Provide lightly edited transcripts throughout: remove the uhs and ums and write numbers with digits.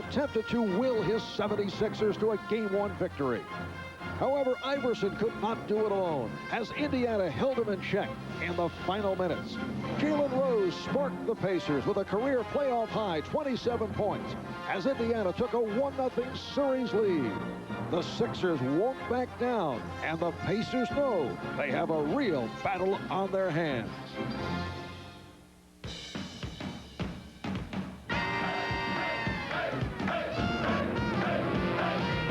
attempted to will his 76ers to a Game 1 victory. However, Iverson could not do it alone as Indiana held him in check in the final minutes. Jalen Rose sparked the Pacers with a career playoff high 27 points as Indiana took a 1-0 series lead. The Sixers won't back down, and the Pacers know they have a real battle on their hands.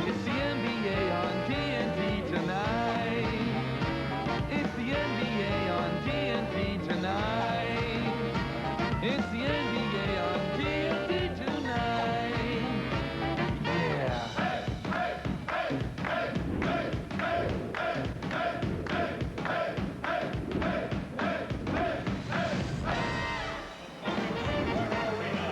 It's the NBA on TNT tonight. It's the NBA on TNT tonight. It's the NBA on TNT tonight. Yeah.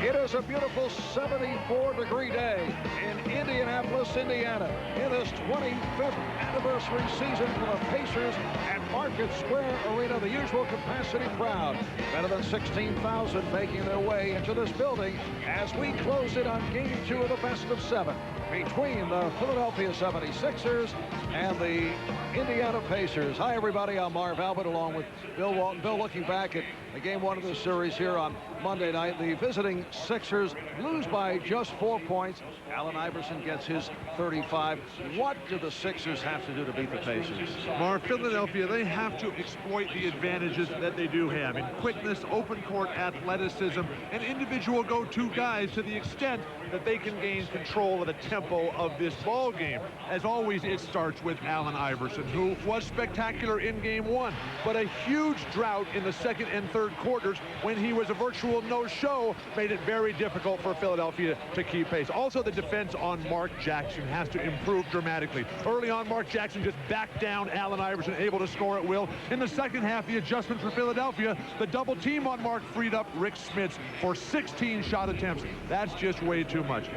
It is a beautiful 74-degree day in Indianapolis, Indiana, in this 25th anniversary season for the Pacers at Market Square Arena. The usual capacity crowd, better than 16,000 making their way into this building as we close it on Game 2 of the best of 7 between the Philadelphia 76ers and the Indiana Pacers. Hi, everybody. I'm Marv Albert along with Bill Walton. Bill, looking back at the Game 1 of this series here on Monday night, the visiting Sixers lose by just 4 points. Allen Iverson gets his 35. What do the Sixers have to do to beat the Pacers? Marv, Philadelphia, they have to exploit the advantages that they do have in quickness, open court athleticism, and individual go-to guys to the extent that they can gain control of the tempo of this ball game. As always, it starts with Allen Iverson, who was spectacular in Game 1, but a huge drought in the second and third quarters when he was a virtual no-show made it very difficult for Philadelphia to keep pace. Also, the defense on Mark Jackson has to improve dramatically. Early on, Mark Jackson just backed down Allen Iverson, able to score at will. In the second half, the adjustment for Philadelphia, the double team on Mark freed up Rick Smits for 16 shot attempts. That's just way too much.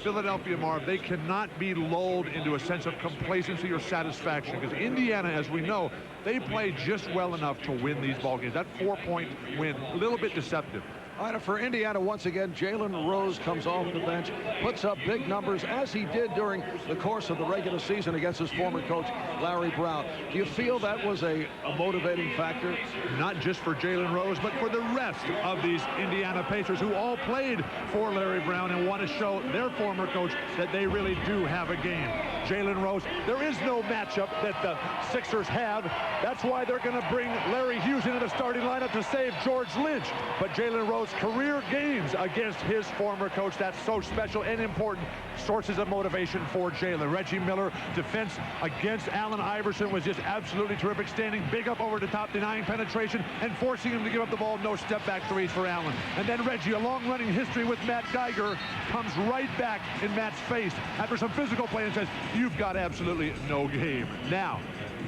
Philadelphia, Marv, they cannot be lulled into a sense of complacency or satisfaction because Indiana, as we know, they play just well enough to win these ball games. That 4-point win, a little bit deceptive. All right, for Indiana, once again, Jalen Rose comes off the bench, puts up big numbers, as he did during the course of the regular season against his former coach, Larry Brown. Do you feel that was a motivating factor? Not just for Jalen Rose, but for the rest of these Indiana Pacers who all played for Larry Brown and want to show their former coach that they really do have a game. Jalen Rose, there is no matchup that the Sixers have. That's why they're going to bring Larry Hughes into the starting lineup to save George Lynch. But Jalen Rose, career games against his former coach, that's so special and important sources of motivation for Jalen. Reggie Miller, defense against Allen Iverson was just absolutely terrific, standing big up over the top, denying penetration and forcing him to give up the ball. No step back threes for Allen. And then Reggie, a long running history with Matt Geiger, comes right back in Matt's face after some physical play and says, you've got absolutely no game. Now,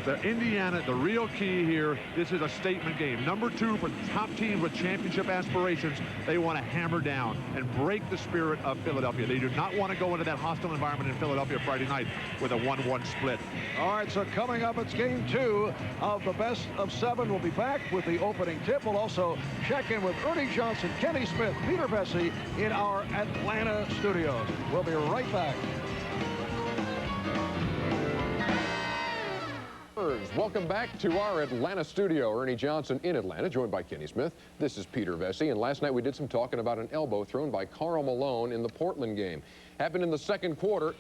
the Indiana, the real key here, this is a statement game. Number 2 for top teams with championship aspirations. They want to hammer down and break the spirit of Philadelphia. They do not want to go into that hostile environment in Philadelphia Friday night with a 1-1 split. All right, so coming up, it's Game 2 of the best of 7. We'll be back with the opening tip. We'll also check in with Ernie Johnson, Kenny Smith, Peter Vesey in our Atlanta studios. We'll be right back. Welcome back to our Atlanta studio. Ernie Johnson in Atlanta, joined by Kenny Smith. This is Peter Vesey, and last night we did some talking about an elbow thrown by Karl Malone in the Portland game. Happened in the second quarter,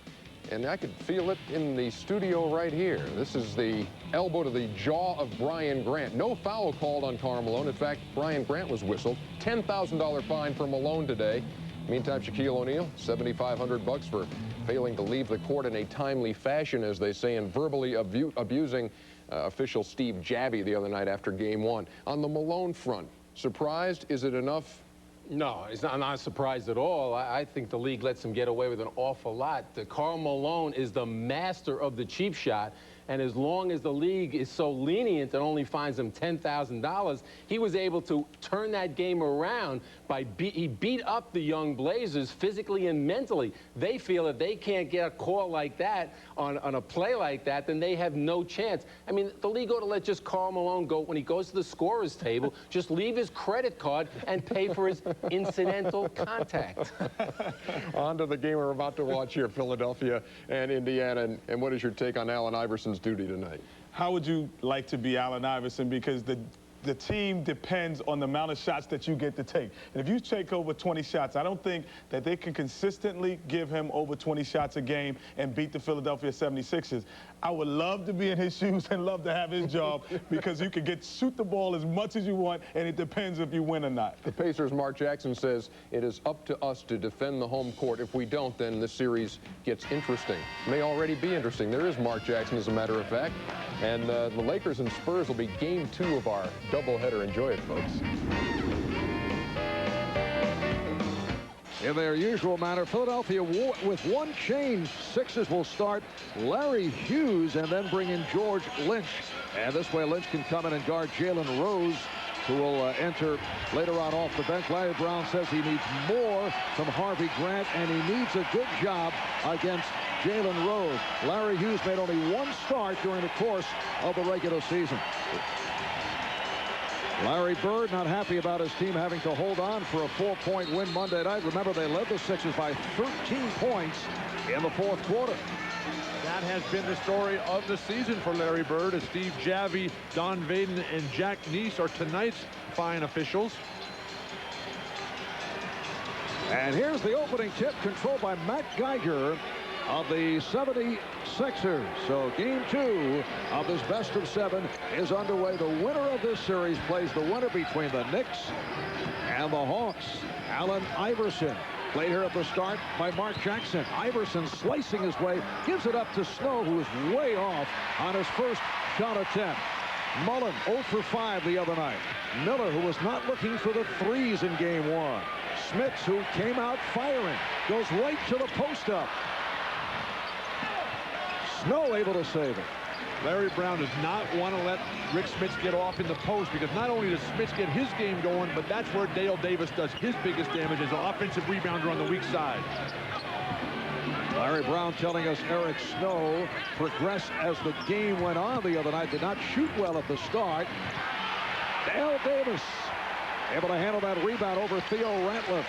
and I could feel it in the studio right here. This is the elbow to the jaw of Brian Grant. No foul called on Karl Malone. In fact, Brian Grant was whistled. $10,000 fine for Malone today. Meantime, Shaquille O'Neal, $7,500 for failing to leave the court in a timely fashion, as they say, and verbally abusing official Steve Jabby the other night after Game 1. On the Malone front, surprised? Is it enough? No, I'm not surprised at all. I think the league lets him get away with an awful lot. Karl Malone is the master of the cheap shot, And as long as the league is so lenient and only fines him $10,000, he was able to turn that game around by he beat up the young Blazers physically and mentally. They feel that they can't get a call like that on a play like that, then they have no chance. I mean, the league ought to let just Karl Malone go when he goes to the scorer's table, just leave his credit card and pay for his incidental contact. On to the game we're about to watch here, Philadelphia and Indiana. And what is your take on Allen Iverson's duty tonight? How would you like to be Allen Iverson? Because the team depends on the amount of shots that you get to take. And if you take over 20 shots, I don't think that they can consistently give him over 20 shots a game and beat the Philadelphia 76ers. I would love to be in his shoes and love to have his job because you can shoot the ball as much as you want, and it depends if you win or not. The Pacers' Mark Jackson says it is up to us to defend the home court. If we don't, then the series gets interesting. It may already be interesting. There is Mark Jackson, as a matter of fact. And the Lakers and Spurs will be game 2 of our doubleheader. Enjoy it, folks. In their usual manner, Philadelphia with one change. Sixers will start Larry Hughes and then bring in George Lynch. And this way, Lynch can come in and guard Jalen Rose, who will enter later on off the bench. Larry Brown says he needs more from Harvey Grant, and he needs a good job against Jalen Rose. Larry Hughes made only one start during the course of the regular season. Larry Bird not happy about his team having to hold on for a 4-point win Monday night. Remember, they led the Sixers by 13 points in the fourth quarter. That has been the story of the season for Larry Bird, as Steve Javie, Don Vaden, and Jack Neese are tonight's fine officials. And here's the opening tip, controlled by Matt Geiger of the 76ers. So game 2 of this best of 7 is underway. The winner of this series plays the winner between the Knicks and the Hawks. Allen Iverson, played here at the start by Mark Jackson. Iverson slicing his way, gives it up to Snow, who is way off on his first shot attempt. Mullen 0 for 5 the other night. Miller, who was not looking for the threes in game 1. Smits, who came out firing, goes right to the post up. Snow able to save it. Larry Brown does not want to let Rick Smits get off in the post, because not only does Smits get his game going, but that's where Dale Davis does his biggest damage as an offensive rebounder on the weak side. Larry Brown telling us Eric Snow progressed as the game went on the other night. Did not shoot well at the start. Dale Davis able to handle that rebound over Theo Ratliff.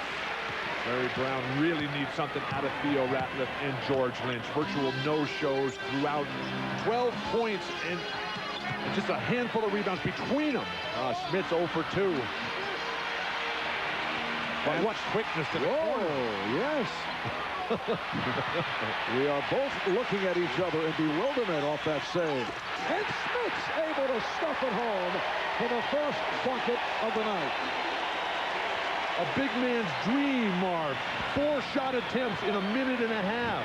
Larry Brown really needs something out of Theo Ratliff and George Lynch. Virtual no-shows throughout. 12 points and just a handful of rebounds between them. Smits 0 for 2. But what quickness to the corner. Yes. We are both looking at each other in bewilderment off that save. And Smits able to stuff it home for the first bucket of the night. A big man's dream, Marv. 4 shot attempts in a minute and a half.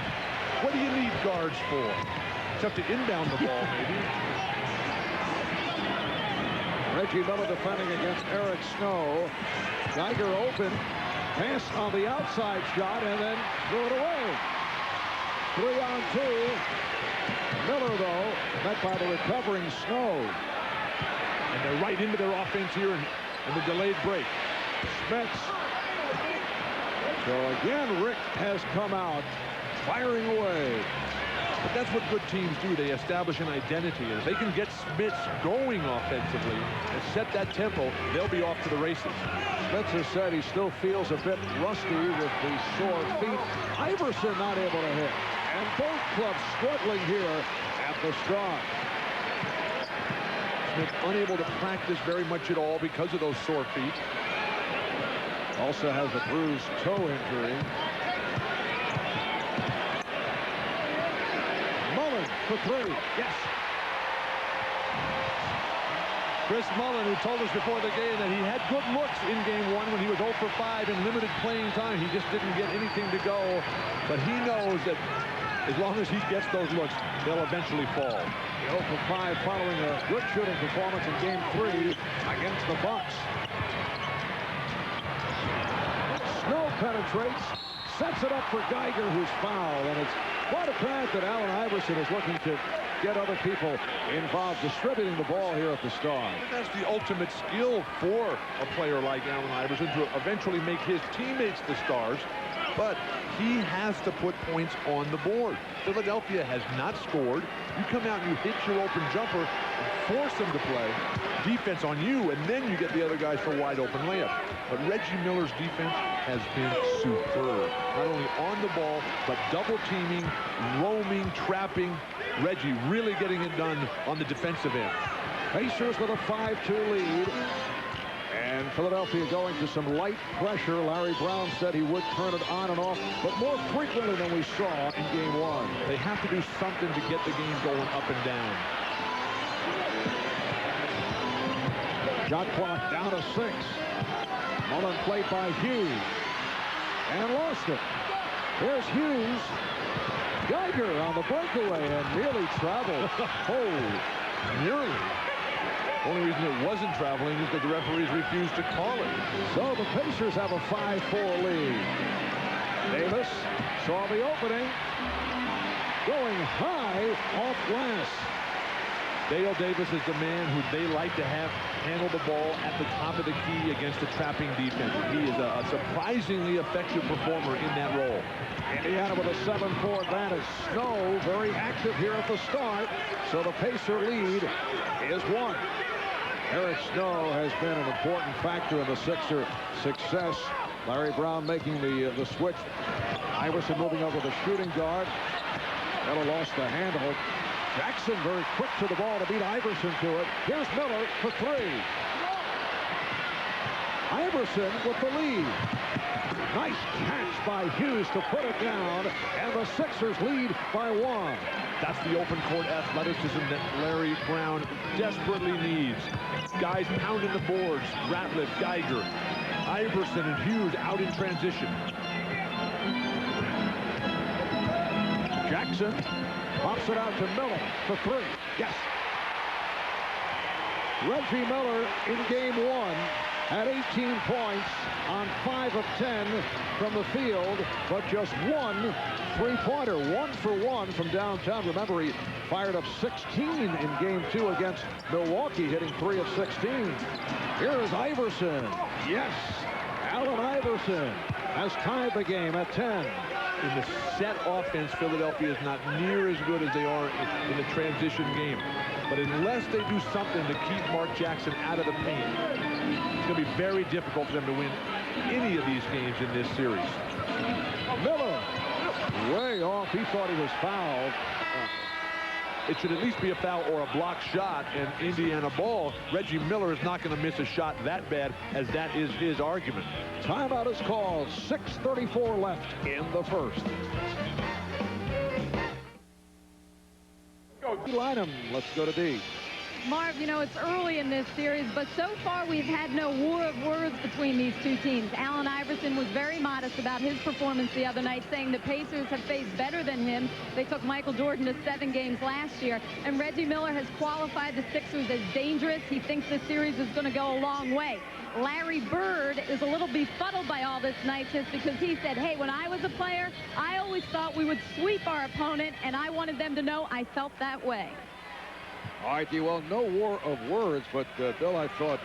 What do you need guards for? Except to inbound the ball, maybe. Reggie Miller defending against Eric Snow. Geiger open. Pass on the outside shot and then threw it away. 3 on 2. Miller, though, met by the recovering Snow. And they're right into their offense here in the delayed break. Smits. So again, Rick has come out firing away. But that's what good teams do. They establish an identity. And if they can get Smits going offensively and set that tempo, they'll be off to the races. Smits has said he still feels a bit rusty with the sore feet. Iverson not able to hit. And both clubs struggling here at the start. Smits unable to practice very much at all because of those sore feet. Also has a bruised toe injury. Mullen for 3. Yes. Chris Mullen, who told us before the game that he had good looks in game 1 when he was 0 for 5 in limited playing time. He just didn't get anything to go. But he knows that as long as he gets those looks, they'll eventually fall. 0 for 5 following a good shooting performance in game 3 against the Bucks. Snow penetrates, sets it up for Geiger, who's fouled, and it's quite apparent that Allen Iverson is looking to get other people involved distributing the ball here at the start. And that's the ultimate skill for a player like Allen Iverson, to eventually make his teammates the stars. But he has to put points on the board. Philadelphia has not scored. You come out and you hit your open jumper and force them to play defense on you, and then you get the other guys for wide open layup. But Reggie Miller's defense has been superb. Not only on the ball, but double teaming, roaming, trapping. Reggie really getting it done on the defensive end. Pacers with a 5-2 lead. And Philadelphia going to some light pressure. Larry Brown said he would turn it on and off, but more frequently than we saw in Game 1. They have to do something to get the game going up and down. Shot clock down to 6. Mullen played by Hughes. And lost it. Here's Hughes. Geiger on the breakaway and nearly traveled. Oh, nearly. Only reason it wasn't traveling is that the referees refused to call it. So the Pacers have a 5-4 lead. Davis saw the opening. Going high off glass. Dale Davis is the man who they like to have handle the ball at the top of the key against the trapping defense. He is a surprisingly effective performer in that role. Indiana with a 7-4 advantage. Snow very active here at the start. So the Pacer lead is 1. Eric Snow has been an important factor in the Sixer success. Larry Brown making the switch. Iverson moving over the shooting guard. Miller lost the handle. Jackson very quick to the ball to beat Iverson to it. Here's Miller for 3. Iverson with the lead. Nice catch by Hughes to put it down, and the Sixers lead by 1. That's the open court athleticism that Larry Brown desperately needs. Guys pounding the boards. Ratliff, Geiger, Iverson, and Hughes out in transition. Jackson pops it out to Miller for 3. Yes. Reggie Miller in Game 1 had 18 points on 5 of 10 from the field, but just 1 3-pointer, 1 for 1 from downtown. Remember, he fired up 16 in Game 2 against Milwaukee, hitting 3 of 16. Here's Iverson. Yes, Allen Iverson has tied the game at 10. In the set offense, Philadelphia is not near as good as they are in the transition game. But unless they do something to keep Mark Jackson out of the paint, it's going to be very difficult for them to win any of these games in this series. Miller, way off. He thought he was fouled. It should at least be a foul or a block shot, and Indiana ball. Reggie Miller is not going to miss a shot that bad, as that is his argument. Timeout is called. 6:34 left in the first. Line him. Let's go to D. Marv, you know, it's early in this series, but so far we've had no war of words between these two teams. Allen Iverson was very modest about his performance the other night, saying the Pacers have faced better than him. They took Michael Jordan to 7 games last year. And Reggie Miller has qualified the Sixers as dangerous. He thinks this series is going to go a long way. Larry Bird is a little befuddled by all this night just because he said, hey, when I was a player, I always thought we would sweep our opponent, and I wanted them to know I felt that way. All right, well, no war of words, but Bill, I thought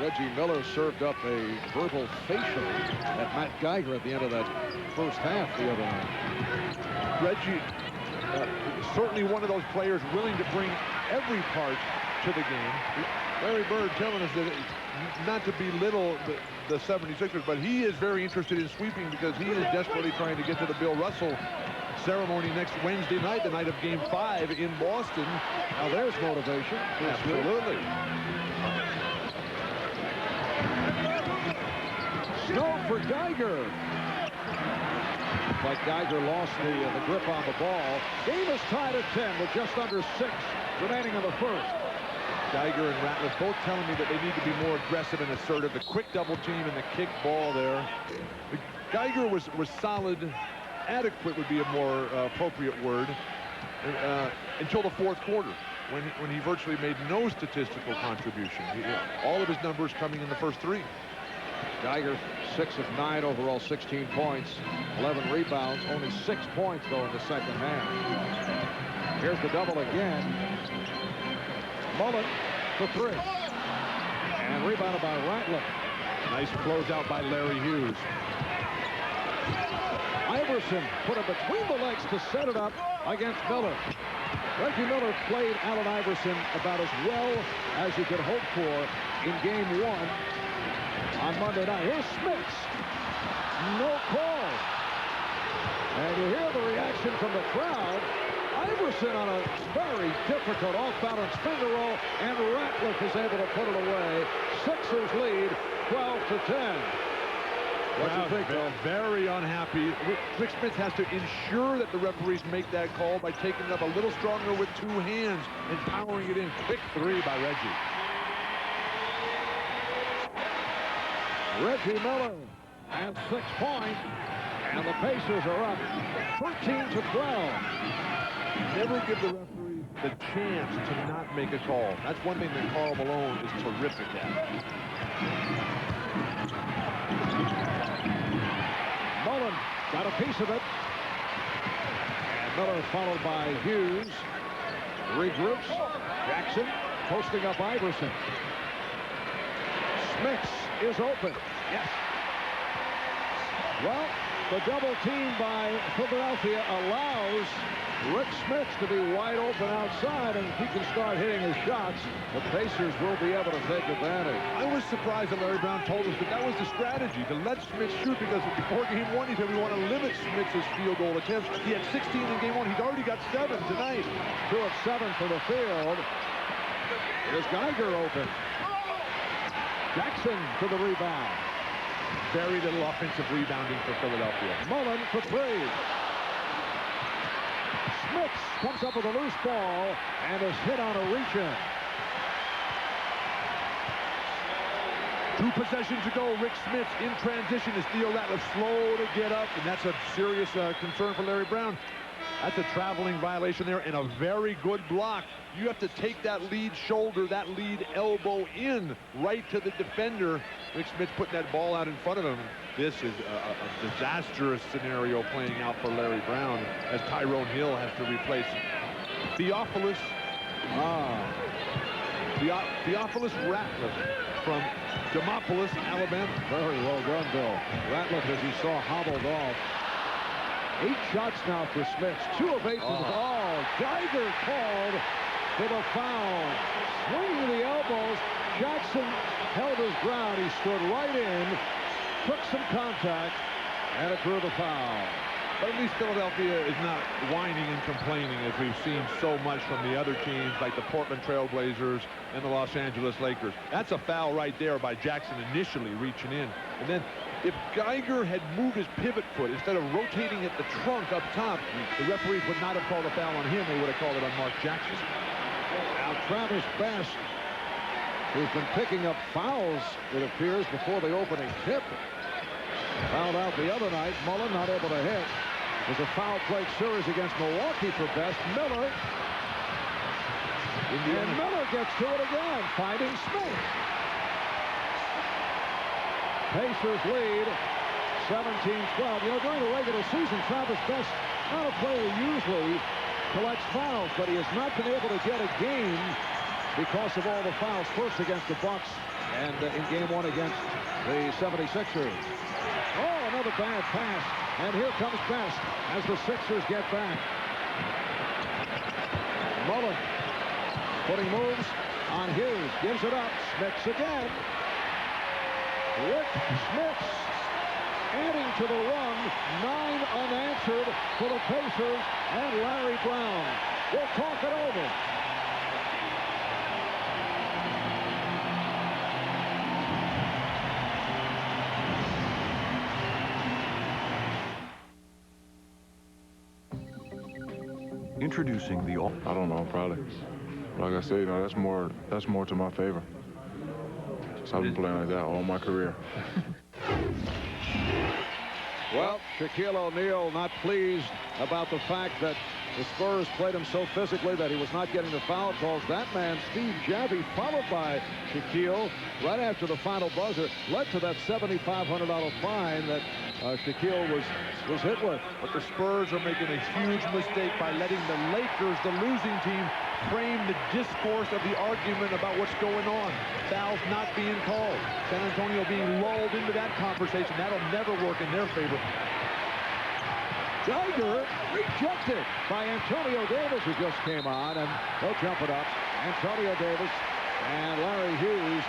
Reggie Miller served up a verbal facial at Matt Geiger at the end of that first half the other night. Reggie, certainly one of those players willing to bring every part to the game. Larry Bird telling us that not to belittle the 76ers, but he is very interested in sweeping because he is desperately trying to get to the Bill Russell ceremony next Wednesday night, the night of Game 5 in Boston. Now there's motivation. Absolutely. Snow for Geiger. But Geiger lost the grip on the ball. Game is tied at 10 with just under 6 remaining in the first. Geiger and Ratliff both telling me that they need to be more aggressive and assertive. The quick double team and the kick ball there. Geiger was solid. Adequate would be a more appropriate word until the fourth quarter when he virtually made no statistical contribution. All of his numbers coming in the first 3. Geiger 6 of 9 overall, 16 points, 11 rebounds, only 6 points though in the second half. Here's the double again. Mullen for three. And rebounded by Ratliff. Nice closeout by Larry Hughes. Iverson put it between the legs to set it up against Miller. Reggie Miller played Allen Iverson about as well as you could hope for in game one on Monday night. Here's Smits. No call. And you hear the reaction from the crowd. Iverson on a very difficult off-balance finger roll, and Ratliff is able to put it away. Sixers lead 12-10. What do you think, Bill? Very unhappy. Rick Smits has to ensure that the referees make that call by taking it up a little stronger with two hands and powering it in. Quick three by Reggie. Reggie Miller and 6 points, and the Pacers are up 13-12. Never give the referee the chance to not make a call. That's one thing that Karl Malone is terrific at. Mullen got a piece of it. And Miller followed by Hughes. Regroups. Jackson posting up Iverson. Smits is open. Yes. Well, the double team by Philadelphia allows Rick Smits to be wide open outside, and if he can start hitting his shots, the Pacers will be able to take advantage. I was surprised that Larry Brown told us that was the strategy, to let Smits shoot, because before game one he said we want to limit Smits' field goal attempts. He had 16 in game one. He's already got 7 tonight. 2 of 7 for the field. Here's Geiger open. Jackson for the rebound. Very little offensive rebounding for Philadelphia. Mullen for 3. Smits comes up with a loose ball and is hit on a reach-in. 2 possessions ago, Rick Smits in transition as Theo Ratliff slow to get up, and that's a serious concern for Larry Brown. That's a traveling violation there and a very good block. You have to take that lead shoulder, that lead elbow in right to the defender. Rick Smits putting that ball out in front of him. This is a disastrous scenario playing out for Larry Brown as Tyrone Hill has to replace Theophilus Ratliff from Demopolis, Alabama. Very well done, Bill. Ratliff, as you saw, hobbled off. 8 shots now for Smits. 2 of 8 from the ball. Geiger called for the foul. Swinging the elbows. Jackson held his ground. He stood right in, took some contact, and it drew the foul. But at least Philadelphia is not whining and complaining as we've seen so much from the other teams like the Portland Trail Blazers and the Los Angeles Lakers. That's a foul right there by Jackson initially reaching in. And then if Geiger had moved his pivot foot instead of rotating at the trunk up top, the referees would not have called a foul on him. They would have called it on Mark Jackson. Now Travis Best, who's been picking up fouls, it appears, before the opening tip. Fouled out the other night. Mullen not able to hit. There's a foul play series against Milwaukee for Best. Miller. And Miller gets to it again, finding Smith. Pacers lead 17-12. You know, during the regular season, Travis Best, not a player who usually collects fouls, but he has not been able to get a game because of all the fouls. First against the Bucks, and in game 1 against the 76ers. Oh, another bad pass. And here comes Best as the Sixers get back. Mullen putting moves on Hughes. Gives it up. Smits again. Rick Smits adding to the run. 9 unanswered for the Pacers and Larry Brown. We'll talk it over. Introducing the I don't know, probably. Like I said, you know, that's more to my favor. So I've been playing like that all my career. Well, Shaquille O'Neal not pleased about the fact that the Spurs played him so physically that he was not getting the foul calls. That man, Steve Javie, followed by Shaquille right after the final buzzer, led to that $7,500 fine that Shaquille was hit with. But the Spurs are making a huge mistake by letting the Lakers, the losing team, frame the discourse of the argument about what's going on. Fouls not being called. San Antonio being lulled into that conversation. That'll never work in their favor. Dagger rejected by Antonio Davis, who just came on, and he'll jump it up. Antonio Davis and Larry Hughes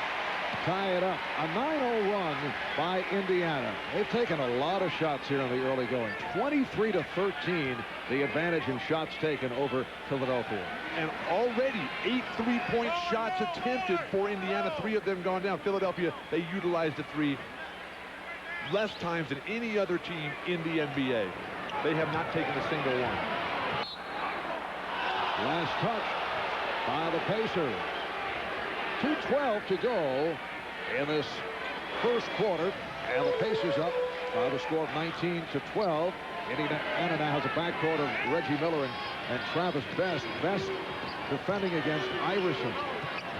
tie it up. A 9-0 run by Indiana. They've taken a lot of shots here in the early going. 23-13, the advantage in shots taken over Philadelphia. And already 8 3-point shots attempted for Indiana, 3 of them gone down. Philadelphia, they utilized the 3 less times than any other team in the NBA. They have not taken a single one. Last touch by the Pacers. 2:12 to go in this first quarter, and the Pacers up by the score of 19-12. Indiana now has a backcourt of Reggie Miller and Travis Best. Best defending against Iverson.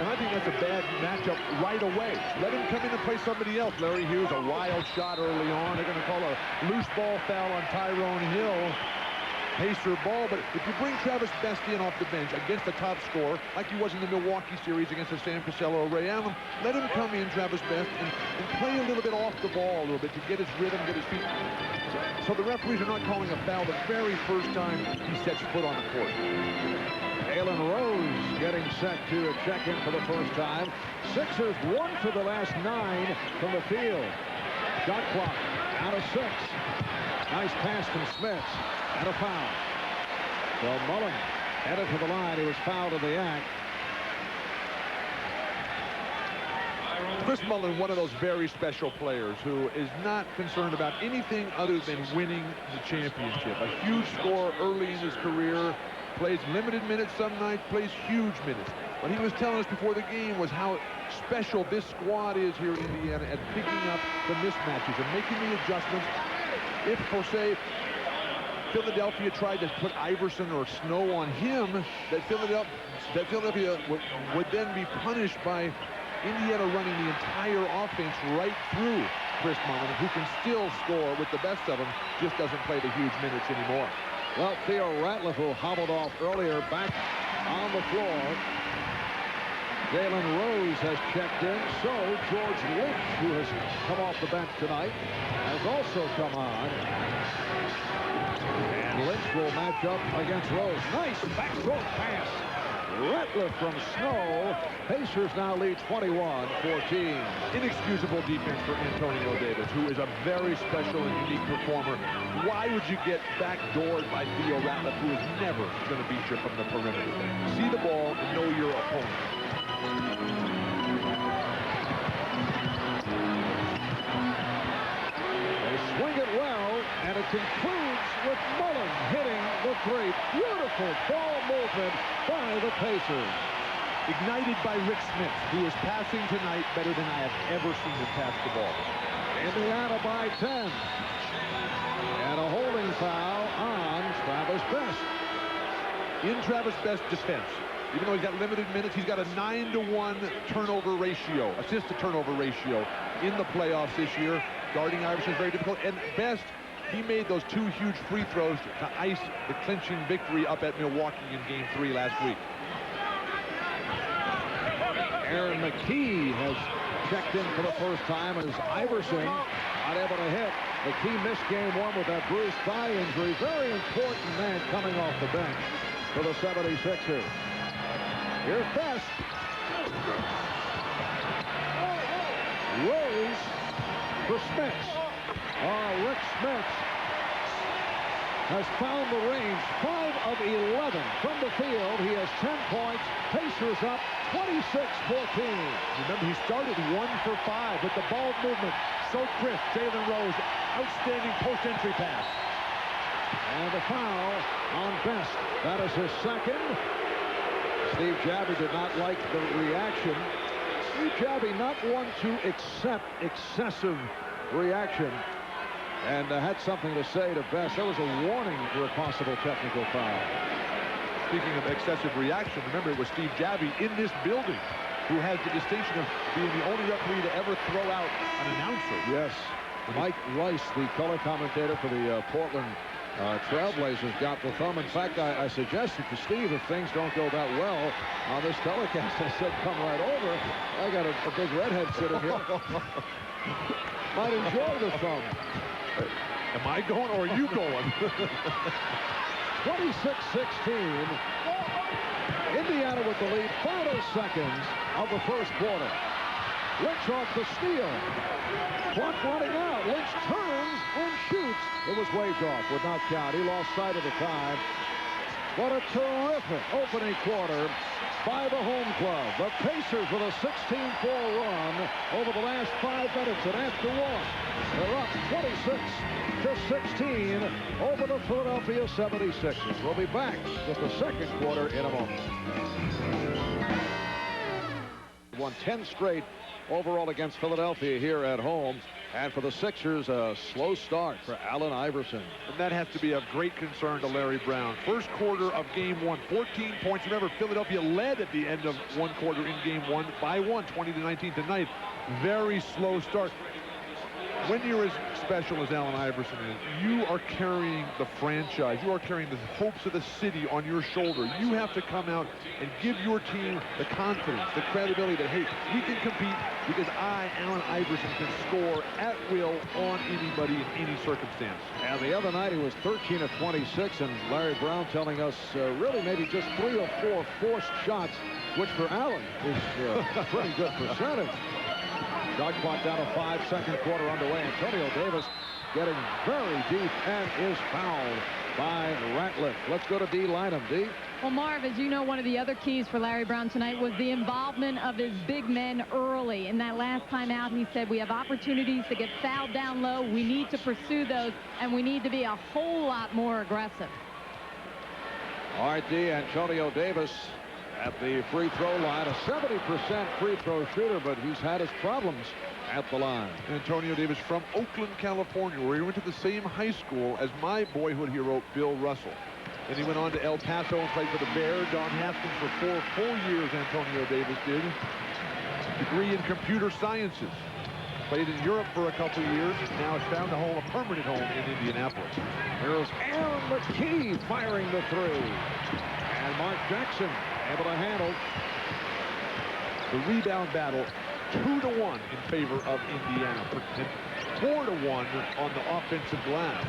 And I think that's a bad matchup right away. Let him come in and play somebody else. Larry Hughes, a wild shot early on. They're going to call a loose ball foul on Tyrone Hill. Pacer ball, but if you bring Travis Best in off the bench against the top scorer, like he was in the Milwaukee series against the Sam Cassell or Ray Allen, let him come in, Travis Best, and play a little bit off the ball a little bit to get his rhythm, get his feet. So the referees are not calling a foul the very first time he sets foot on the court. Jalen Rose getting set to check in for the first time. Sixers 1 for the last 9 from the field. Shot clock out of 6. Nice pass from Smith. And a foul. So Mullen headed to the line. He was fouled in the act. Chris Mullen, one of those very special players who is not concerned about anything other than winning the championship. A huge scorer early in his career. Plays limited minutes some nights, plays huge minutes. What he was telling us before the game was how special this squad is here in Indiana at picking up the mismatches and making the adjustments. If, for say, Philadelphia tried to put Iverson or Snow on him, that Philadelphia would then be punished by Indiana running the entire offense right through Chris Mullen, who can still score with the best of them, just doesn't play the huge minutes anymore. Well, Theo Ratliff, who hobbled off earlier, back on the floor. Jalen Rose has checked in. So George Lynch, who has come off the bench tonight, has also come on. And Lynch will match up against Rose. Nice backstroke pass. Ratliff from Snow. Pacers now lead 21-14. Inexcusable defense for Antonio Davis, who is a very special and unique performer. Why would you get backdoored by Theo Ratliff, who is never going to beat you from the perimeter? See the ball and know your opponent. They swing it well, and it concludes with Mullen hitting the 3. Beautiful ball movement by the Pacers. Ignited by Rick Smith, who is passing tonight better than I have ever seen him pass the ball. Indiana by 10. And a holding foul on Travis Best. In Travis Best's defense, even though he's got limited minutes, he's got a 9-to-1 turnover ratio, assist-to-turnover ratio in the playoffs this year. Guarding Iverson is very difficult. And Best, he made those 2 huge free throws to ice the clinching victory up at Milwaukee in Game 3 last week. Aaron McKee has checked in for the first time as Iverson not able to hit. McKee missed Game 1 with that bruised thigh injury. Very important man coming off the bench for the 76ers. Here's Best. Rose for Smith. Rick Smith has found the range. 5 of 11 from the field. He has 10 points. Pacers up 26-14. Remember, he started 1 for 5 with the ball movement. So crisp. Jalen Rose, outstanding post-entry pass. And the foul on Best. That is his second. Steve Jabby did not like the reaction. Steve Jabby not one to accept excessive reaction. And had something to say to Best. There was a warning for a possible technical foul. Speaking of excessive reaction, remember it was Steve Jabby in this building who has the distinction of being the only referee to ever throw out an announcer. Yes. Mike Rice, the color commentator for the Portland Trailblazers, got the thumb. In fact, I suggested to Steve, if things don't go that well on this telecast, I said, come right over. I got a big redhead sitting here. Might enjoy the thumb. Am I going or are you going? 26-16. Indiana with the lead. Final seconds of the first quarter. Lynch off the steal. Clock running out. Lynch turns and shoots. It was waved off. Would not count. He lost sight of the time. What a terrific opening quarter by the home club. The Pacers with a 16-4 run over the last 5 minutes. And after one, they're up 26-16 over the Philadelphia 76ers. We'll be back with the second quarter in a moment. Won 10 straight overall against Philadelphia here at home. And for the Sixers, a slow start for Allen Iverson. And that has to be of great concern to Larry Brown. First quarter of game one, 14 points. Remember, Philadelphia led at the end of one quarter in game one by 20-19 tonight. Very slow start. When you're as special as Allen Iverson is, you are carrying the franchise. You are carrying the hopes of the city on your shoulder. You have to come out and give your team the confidence, the credibility that, hey, we can compete because Allen Iverson, can score at will on anybody in any circumstance. And the other night he was 13 of 26, and Larry Brown telling us really maybe just 3 or 4 forced shots, which for Allen is a pretty good percentage. Shot clock down to 5, second quarter underway. Antonio Davis getting very deep and is fouled by Ratliff. Let's go to D. Lynham. D. Well, Marv, as you know, one of the other keys for Larry Brown tonight was the involvement of his big men early. In that last timeout, he said, we have opportunities to get fouled down low. We need to pursue those, and we need to be a whole lot more aggressive. All right, D. Antonio Davis at the free throw line, a 70% free throw shooter, but he's had his problems at the line. Antonio Davis from Oakland, California, where he went to the same high school as my boyhood hero, Bill Russell. Then he went on to El Paso and played for the Bears. Don Haskins for 4 full years, Antonio Davis did. Degree in computer sciences. Played in Europe for a couple years. Now has found a permanent home in Indianapolis. Here's Aaron McKee firing the three. And Mark Jackson able to handle. The rebound battle, 2-1 in favor of Indiana, and 4-1 on the offensive glass.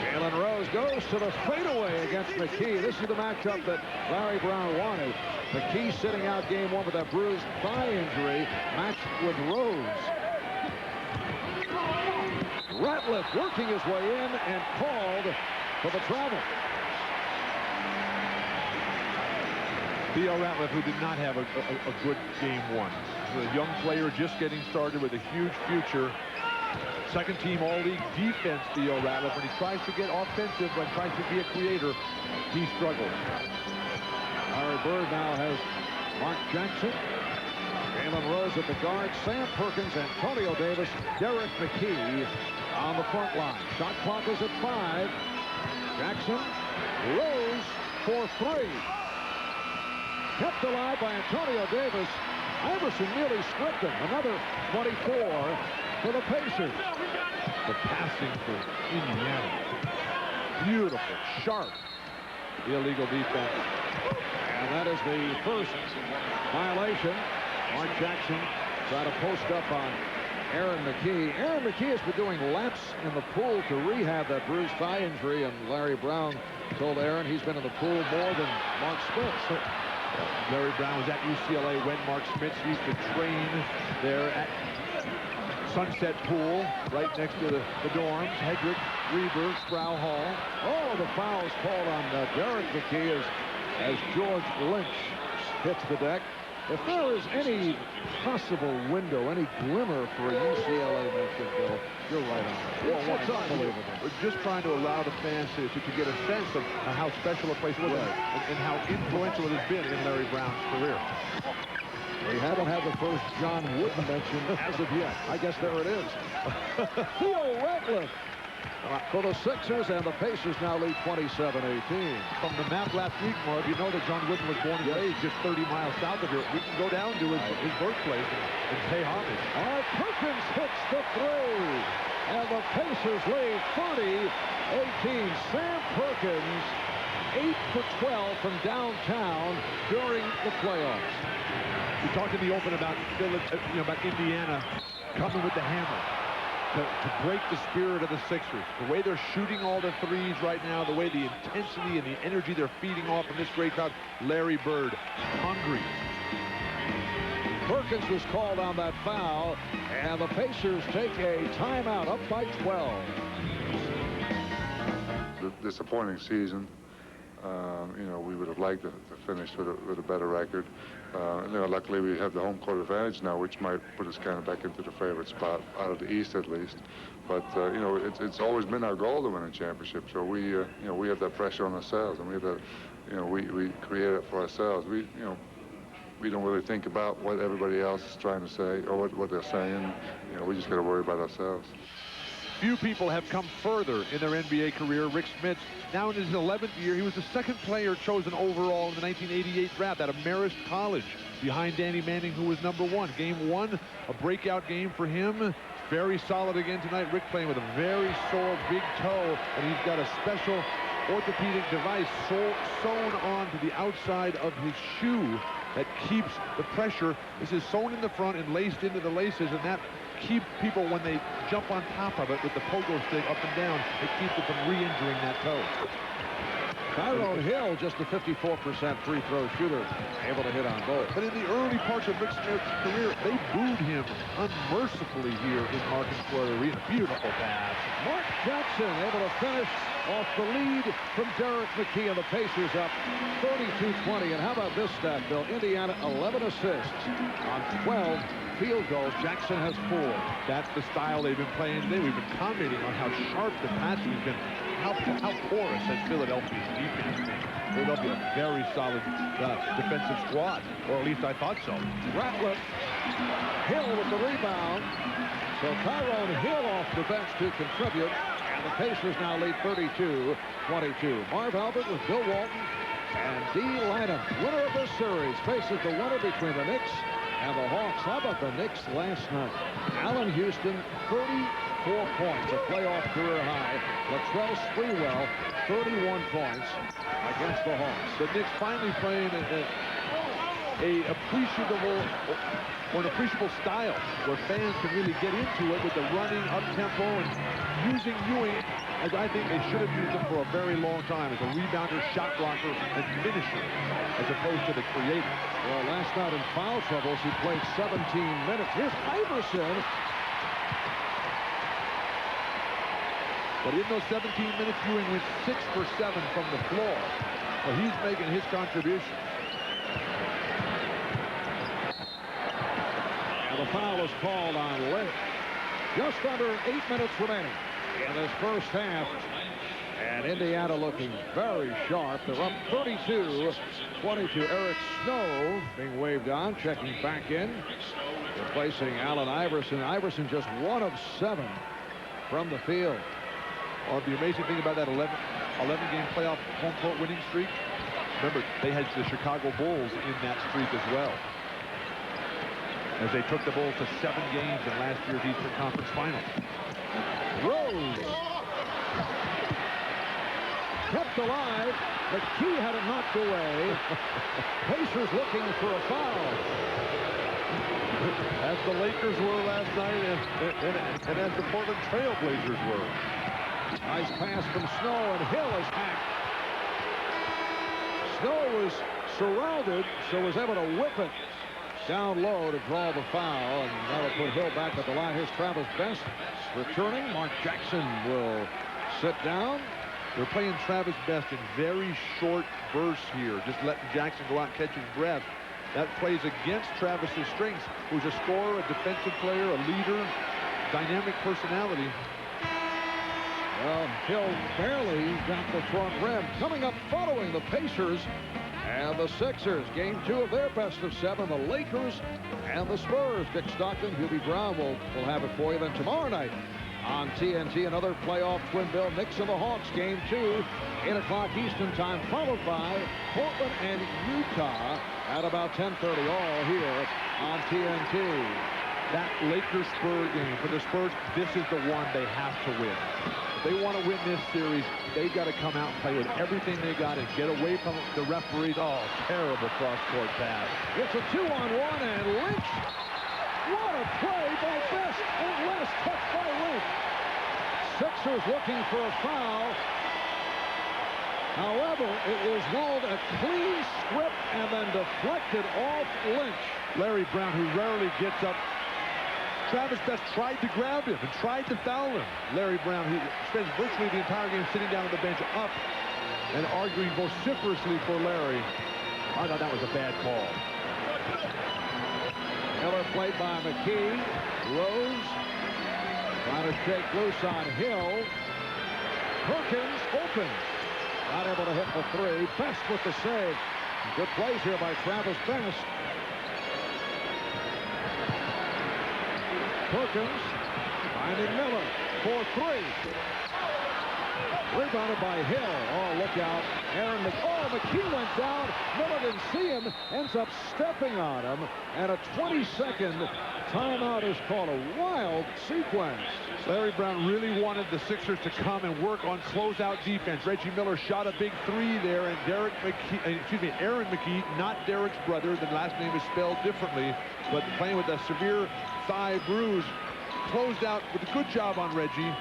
Jalen Rose goes to the fadeaway against McKee. This is the matchup that Larry Brown wanted. McKee sitting out game one with that bruised thigh injury, matched with Rose. Ratliff working his way in and called for the travel. Theo Ratliff, who did not have a good game one. A young player just getting started with a huge future. Second team all-league defense, Theo Ratliff. When he tries to get offensive, when he tries to be a creator, he struggles. Larry Bird now has Mark Jackson, Jalen Rose at the guard, Sam Perkins, Antonio Davis, Derek McKee on the front line. Shot clock is at 5. Jackson, Rose for 3. Kept alive by Antonio Davis. Iverson nearly stripped him. Another 24 for the Pacers. The passing for Indiana. Beautiful, sharp, illegal defense. And that is the first violation. Mark Jackson tried to post up on Aaron McKee. Aaron McKee has been doing laps in the pool to rehab that bruised thigh injury, and Larry Brown told Aaron he's been in the pool more than Mark Spitz. Larry Brown was at UCLA when Mark Spitz used to train there at Sunset Pool, right next to the dorms. Hedrick, Reber, Sproul Hall. Oh, the foul is called on Derek McKee as George Lynch hits the deck. If there is any possible window, any glimmer for a UCLA mention, Bill, you're right on. It's unbelievable. We're just trying to allow the fans to get a sense of how special a place it was and how influential it has been in Larry Brown's career. We haven't had the first John Wooden mention as of yet. I guess there it is. Theo Ratliff for the Sixers, and the Pacers now lead 27-18. From the map last week, Marv, you know that John Wooden was born and raised just 30 miles south of here. We can go down to his birthplace and pay homage. Perkins hits the 3. And the Pacers lead 30-18. Sam Perkins, 8 for 12 from downtown during the playoffs. We talked in the open about about Indiana coming with the hammer to break the spirit of the Sixers. The way they're shooting all the threes right now, the way the intensity and the energy they're feeding off in this great crowd. Larry Bird, hungry. Perkins was called on that foul, and the Pacers take a timeout up by 12. The disappointing season. We would have liked to finish with a better record. Luckily we have the home court advantage now, which might put us kind of back into the favorite spot out of the East at least. But it's always been our goal to win a championship. So we have that pressure on ourselves, and we have that. We create it for ourselves. We don't really think about what everybody else is trying to say or what they're saying. We just got to worry about ourselves. Few people have come further in their NBA career. Rick Smits, now in his 11th year, he was the second player chosen overall in the 1988 draft out of Marist College, behind Danny Manning, who was #1. Game 1, a breakout game for him. Very solid again tonight. Rick playing with a very sore big toe, and he's got a special orthopedic device sewn onto the outside of his shoe that keeps the pressure. This is sewn in the front and laced into the laces, and that keeps people, when they jump on top of it with the pogo stick up and down, it keeps it from re-injuring that toe. Tyrone Hill, just a 54% free throw shooter, able to hit on both. But in the early parts of Rick Smith's career, they booed him unmercifully here in Market Square Arena. Beautiful pass. Mark Jackson able to finish off the lead from Derek McKee, and the Pacers up 32-20. And how about this stat, Bill? Indiana 11 assists on 12 field goals. Jackson has 4. That's the style they've been playing today. We've been commenting on how sharp the passing has been, how porous has Philadelphia's defense been. Philadelphia, a very solid defensive squad, or at least I thought so. Ratliff, Hill with the rebound. So Tyrone Hill off the bench to contribute. And the Pacers now lead 32-22. Marv Albert with Bill Walton and D. Lanham. Winner of this series faces the winner between the Knicks and the Hawks. How about the Knicks last night? Allen Houston, 34 points, a playoff career high. Latrell Sprewell, 31 points against the Hawks. The Knicks finally playing an appreciable style where fans can really get into it with the running up-tempo and using Ewing, as I think they should have used him for a very long time, as a rebounder, shot blocker, and finisher, as opposed to the creator. Well, last night in foul troubles, he played 17 minutes. Here's Iverson. But in those 17 minutes, Ewing went 6 for 7 from the floor. So he's making his contribution. And the foul is called on Lynch. Just under 8 minutes remaining in this first half. And Indiana looking very sharp. They're up 32-22. Eric Snow being waved on, checking back in, replacing Allen Iverson. Iverson just 1 of 7 from the field. Well, the amazing thing about that 11-game playoff home court winning streak, remember, they had the Chicago Bulls in that streak as well, as they took the Bulls to 7 games in last year's Eastern Conference Finals. Rose kept alive. McKee had it knocked away. Pacers looking for a foul. As the Lakers were last night, and as the Portland Trail Blazers were. Nice pass from Snow, and Hill is hacked. Snow was surrounded, so was able to whip it down low to draw the foul, and that'll put Hill back at the line. Here's Travis Best returning. Mark Jackson will sit down. They're playing Travis Best in very short bursts here, just letting Jackson go out and catch his breath. That plays against Travis's strengths, who's a scorer, a defensive player, a leader, dynamic personality. Well, Hill barely got the front rim. Coming up following the Pacers and the Sixers. Game 2 of their best of 7. The Lakers and the Spurs. Dick Stockton, Hubie Brown will have it for you. Then tomorrow night on TNT, another playoff twin bill. Knicks and the Hawks. Game 2, 8 o'clock Eastern time, followed by Portland and Utah at about 10:30, all here on TNT. that Lakers-Spurs game. For the Spurs, this is the one they have to win. If they want to win this series, they've got to come out and play with everything they got and get away from the referees. Oh, terrible cross-court pass. It's a 2-on-1, and Lynch. What a play by Best, and last touch by Lynch. Sixers looking for a foul. However, it was ruled a clean strip and then deflected off Lynch. Larry Brown, who rarely gets up. Travis Best tried to grab him and tried to foul him. Larry Brown, who spends virtually the entire game sitting down on the bench, up and arguing vociferously for Larry. I thought that was a bad call. Miller played by McKee. Rose trying to shake loose on Hill. Perkins open. Not able to hit the three. Best with the save. Good plays here by Travis Best. Perkins finding Miller for three. Rebounded by Hill. Oh, look out. Aaron McKee went down. Miller didn't see him. Ends up stepping on him. And a 20-second timeout is called. A wild sequence. Larry Brown really wanted the Sixers to come and work on closeout defense. Reggie Miller shot a big three there, and Aaron McKee, not Derek's brother. The last name is spelled differently, but playing with a severe thigh bruise, closed out with a good job on Reggie.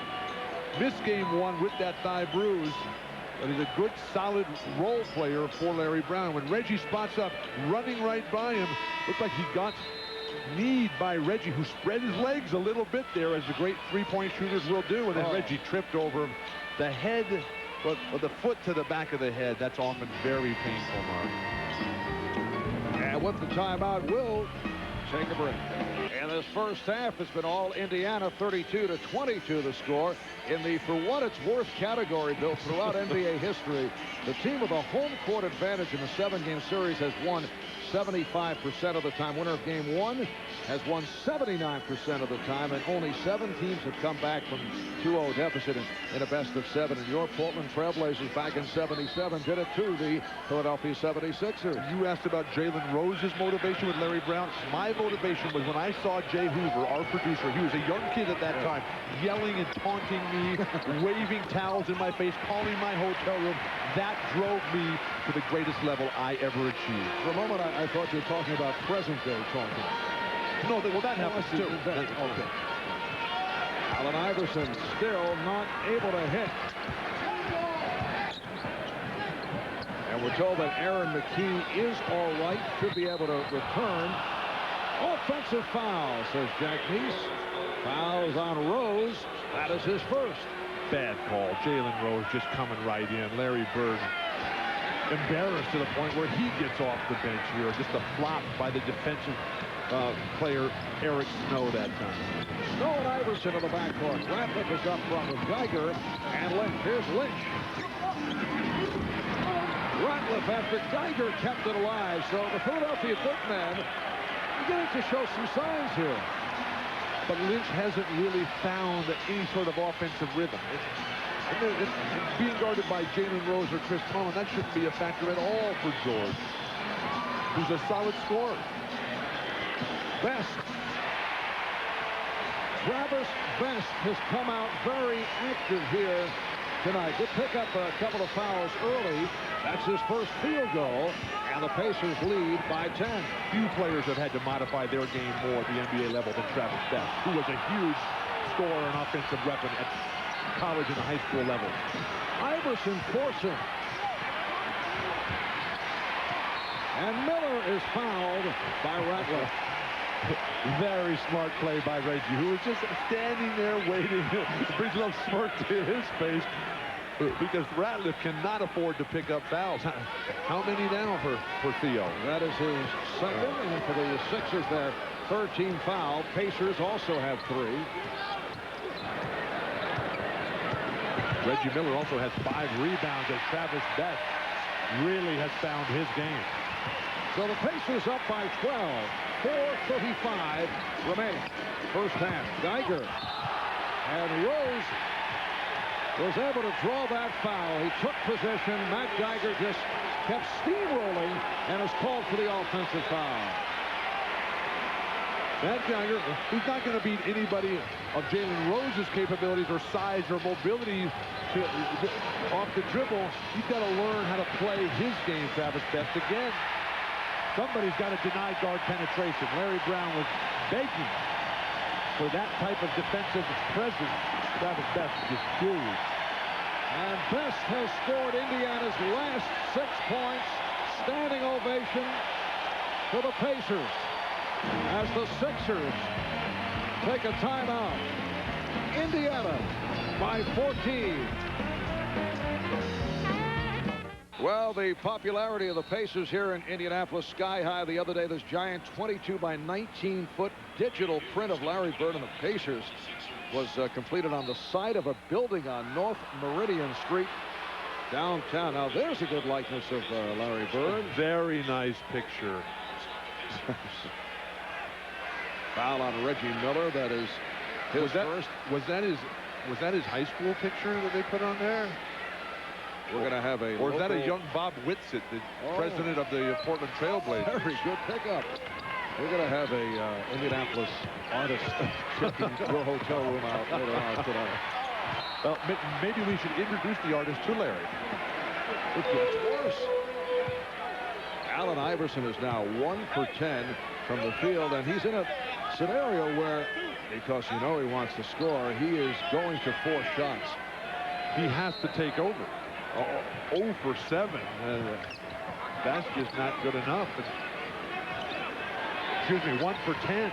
Missed game one with that thigh bruise, but he's a good, solid role player for Larry Brown. When Reggie spots up, running right by him, looked like he got kneed by Reggie, who spread his legs a little bit there, as the great three-point shooters will do, and then Reggie tripped over him. The head, or the foot to the back of the head, that's often very painful, Mark. And with the timeout, we'll take a break. In this first half, it's been all Indiana, 32-22 the score. In the for what it's worth category, Bill, throughout NBA history, the team with a home court advantage in the 7-game series has won 75% of the time. Winner of game one has won 79% of the time, and only 7 teams have come back from 2-0 deficit in a best-of-7. And your Portland Trailblazers back in '77 did it to the Philadelphia 76ers. You asked about Jalen Rose's motivation with Larry Brown. My motivation was when I saw Jay Hoover, our producer. He was a young kid at that time, yelling and taunting me, waving towels in my face, calling my hotel room. That drove me to the greatest level I ever achieved. For a moment, I thought you were talking about present-day taunting. No, well, that happens too. Okay. Allen Iverson still not able to hit. And we're told that Aaron McKee is all right, should be able to return. Offensive foul, says Jack Neese. Fouls on Rose. That is his first. Bad call. Jalen Rose just coming right in. Larry Bird embarrassed to the point where he gets off the bench here. Just a flop by the defensive player Eric Snow that time. Snow and Iverson in the backcourt. Ratliff is up front with Geiger and Lynch. Here's Lynch. Ratliff after Geiger kept it alive. So the Philadelphia big man beginning to show some signs here. But Lynch hasn't really found any sort of offensive rhythm. It's being guarded by Jalen Rose or Chris Mullin, that shouldn't be a factor at all for George, who's a solid scorer. Best. Travis Best has come out very active here tonight. Did pick up a couple of fouls early. That's his first field goal, and the Pacers lead by 10. Few players have had to modify their game more at the NBA level than Travis Best, who was a huge scorer and offensive weapon at college and the high school level. Iverson forcing. And Miller is fouled by Ratliff. Very smart play by Reggie, who was just standing there waiting. Brings a little smirk to his face because Ratliff cannot afford to pick up fouls. How many now for Theo? That is his second, and for the Sixers, their 13 foul. Pacers also have 3. Reggie Miller also has 5 rebounds as Travis Best really has found his game. So the Pacers up by 12. 4:35 remaining. First half. Geiger. And Rose was able to draw that foul. He took possession. Matt Geiger just kept steamrolling and is called for the offensive foul. That Geiger, he's not going to beat anybody of Jalen Rose's capabilities or size or mobility off the dribble. He's got to learn how to play his game, Travis Best. Again, somebody's got to deny guard penetration. Larry Brown was begging for that type of defensive presence. Travis Best is just furious. And Best has scored Indiana's last 6 points. Standing ovation for the Pacers as the Sixers take a timeout. Indiana by 14. Well, the popularity of the Pacers here in Indianapolis sky high. The other day, this giant 22 by 19-foot digital print of Larry Bird and the Pacers was completed on the side of a building on North Meridian Street downtown. Now there's a good likeness of Larry Bird. Very nice picture. Foul on Reggie Miller. That is his first. Was that his high school picture that they put on there? We're going to have a Or is that a young Bob Whitsitt, the president of the Portland Trailblazers? Very good pickup. We're going to have a Indianapolis artist checking your hotel room out later on tonight. Well, maybe we should introduce the artist to Larry. It gets worse. Allen Iverson is now 1 for 10 from the field, and he's in a scenario where, because you know he wants to score, he is going to force shots. He has to take over. 0 for 7. That's just not good enough. Excuse me, 1 for 10.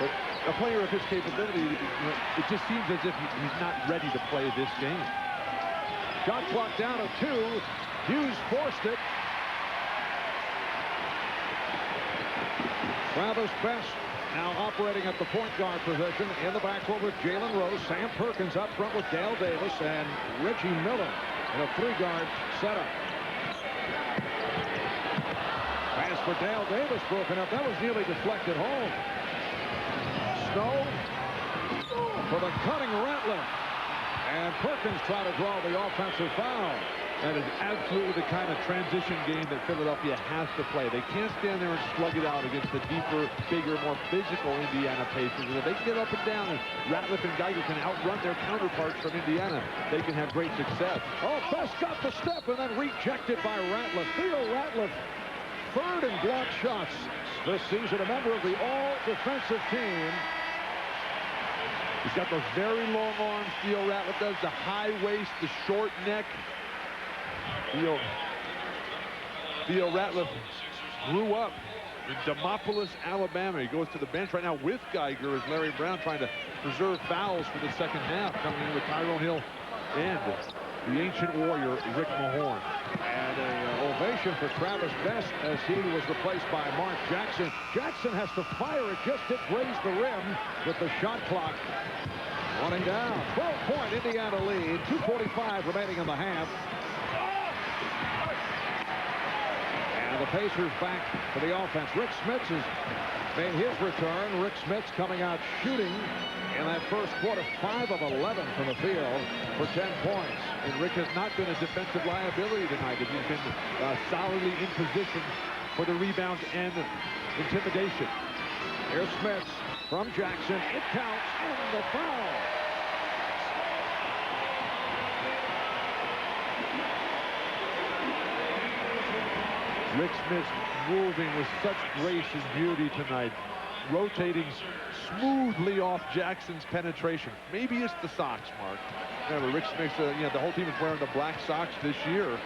But a player of his capability, it just seems as if he's not ready to play this game. Shot clock down to 2. Hughes forced it. Travis Best now operating at the point guard position in the backcourt with Jalen Rose. Sam Perkins up front with Dale Davis and Reggie Miller in a 3-guard setup. Pass for Dale Davis broken up. That was nearly deflected home. Snow for the cutting Ratliff. And Perkins tried to draw the offensive foul. That is absolutely the kind of transition game that Philadelphia has to play. They can't stand there and slug it out against the deeper, bigger, more physical Indiana Pacers. And if they can get up and down and Ratliff and Geiger can outrun their counterparts from Indiana, they can have great success. Oh, Best got the step and then rejected by Ratliff. Theo Ratliff, 3rd in block shots this season, a member of the all-defensive team. He's got those very long arms, Theo Ratliff does, the high waist, the short neck. Theo Ratliff grew up in Demopolis, Alabama. He goes to the bench right now with Geiger as Larry Brown trying to preserve fouls for the second half, coming in with Tyrone Hill and the ancient warrior, Rick Mahorn. And an ovation for Travis Best as he was replaced by Mark Jackson. Jackson has to fire. It just did graze the rim with the shot clock running down. 12-point Indiana lead. 2:45 remaining in the half. And the Pacers back to the offense. Rick Smits has made his return. Rick Smits coming out shooting in that first quarter, 5 of 11 from the field for 10 points. And Rick has not been a defensive liability tonight. He's been solidly in position for the rebound and intimidation. Here's Smits from Jackson. It counts and the foul. Rick Smits moving with such grace and beauty tonight, rotating smoothly off Jackson's penetration. Maybe it's the socks, Mark. Remember, Rick Smits, the whole team is wearing the black socks this year.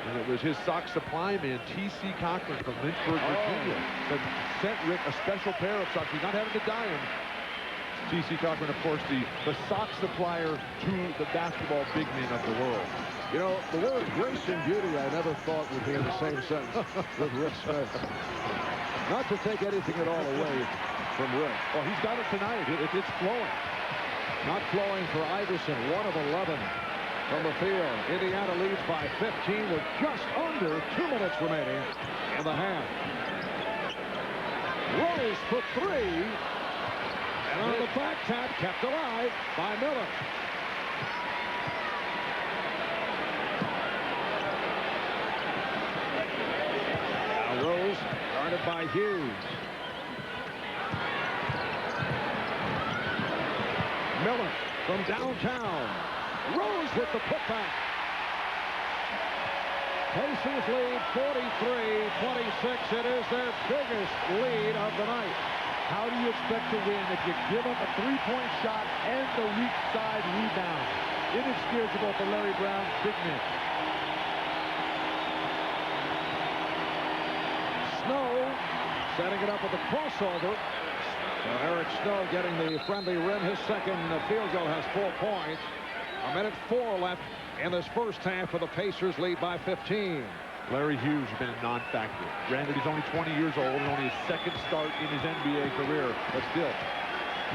And it was his sock supply man, T.C. Cochran from Lynchburg, Virginia, that sent Rick a special pair of socks. He's not having to dye them. T.C. Cochran, of course, the sock supplier to the basketball big men of the world. You know, the word grace and beauty I never thought would be in the same sentence with Rick Smits. Not to take anything at all away from Rick. Oh, he's got it tonight. It's flowing. Not flowing for Iverson. 1 of 11 from the field. Indiana leads by 15 with just under 2 minutes remaining in the half. Rose for 3. And on the back tap, kept alive by Miller. Now Rose guarded by Hughes. from downtown. Rose with the putback. Pacers lead 43-26. It is their biggest lead of the night. How do you expect to win if you give up a three-point shot and the weak side rebound? Inexcusable for Larry Brown's big men. Snow setting it up with a crossover. So Eric Snow getting the friendly rim. His second field goal has 4 points. 1:04 left in this first half for the Pacers, lead by 15. Larry Hughes has been a non-factor. Granted, he's only 20 years old and only his second start in his NBA career, but still,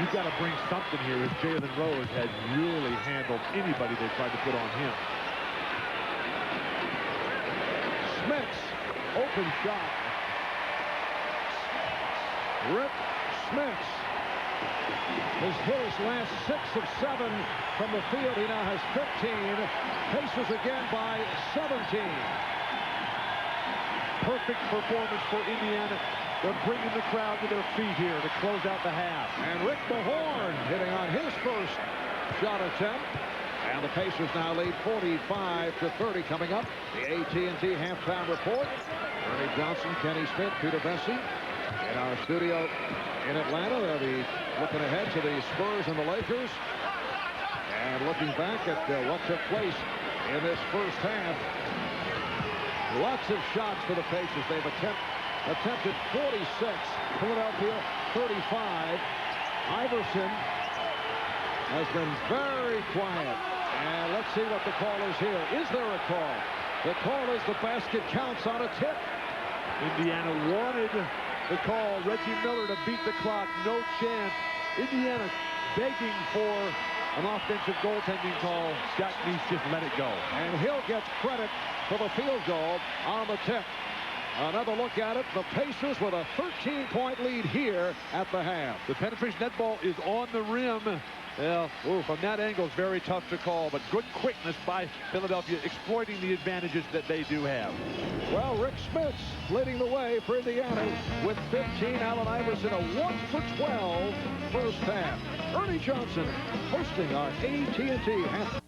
you've got to bring something here as Jalen Rose has really handled anybody they tried to put on him. Smits, open shot. Rick Smits has hit his last 6 of 7 from the field. He now has 15. Pacers again by 17. Perfect performance for Indiana. They're bringing the crowd to their feet here to close out the half. And Rick Mahorn hitting on his first shot attempt. And the Pacers now lead 45-30 coming up. The AT&T halftime report. Ernie Johnson, Kenny Smith, Peter Vesey. In our studio in Atlanta, they'll be looking ahead to the Spurs and the Lakers. And looking back at what took place in this first half. Lots of shots for the Pacers. They've attempted 46. Philadelphia 35. Iverson has been very quiet. And let's see what the call is here. Is there a call? The call is the basket counts on a tip. Indiana wanted the call. Reggie Miller to beat the clock. No chance. Indiana begging for an offensive goaltending call. Scott Nice just let it go. And he'll get credit for the field goal on the tip. Another look at it. The Pacers with a 13-point lead here at the half. The penetration net ball is on the rim. Well, from that angle, it's very tough to call, but good quickness by Philadelphia, exploiting the advantages that they do have. Well, Rick Smits leading the way for Indiana with 15. Allen Iverson, a 1-for-12 first half. Ernie Johnson hosting our AT&T half.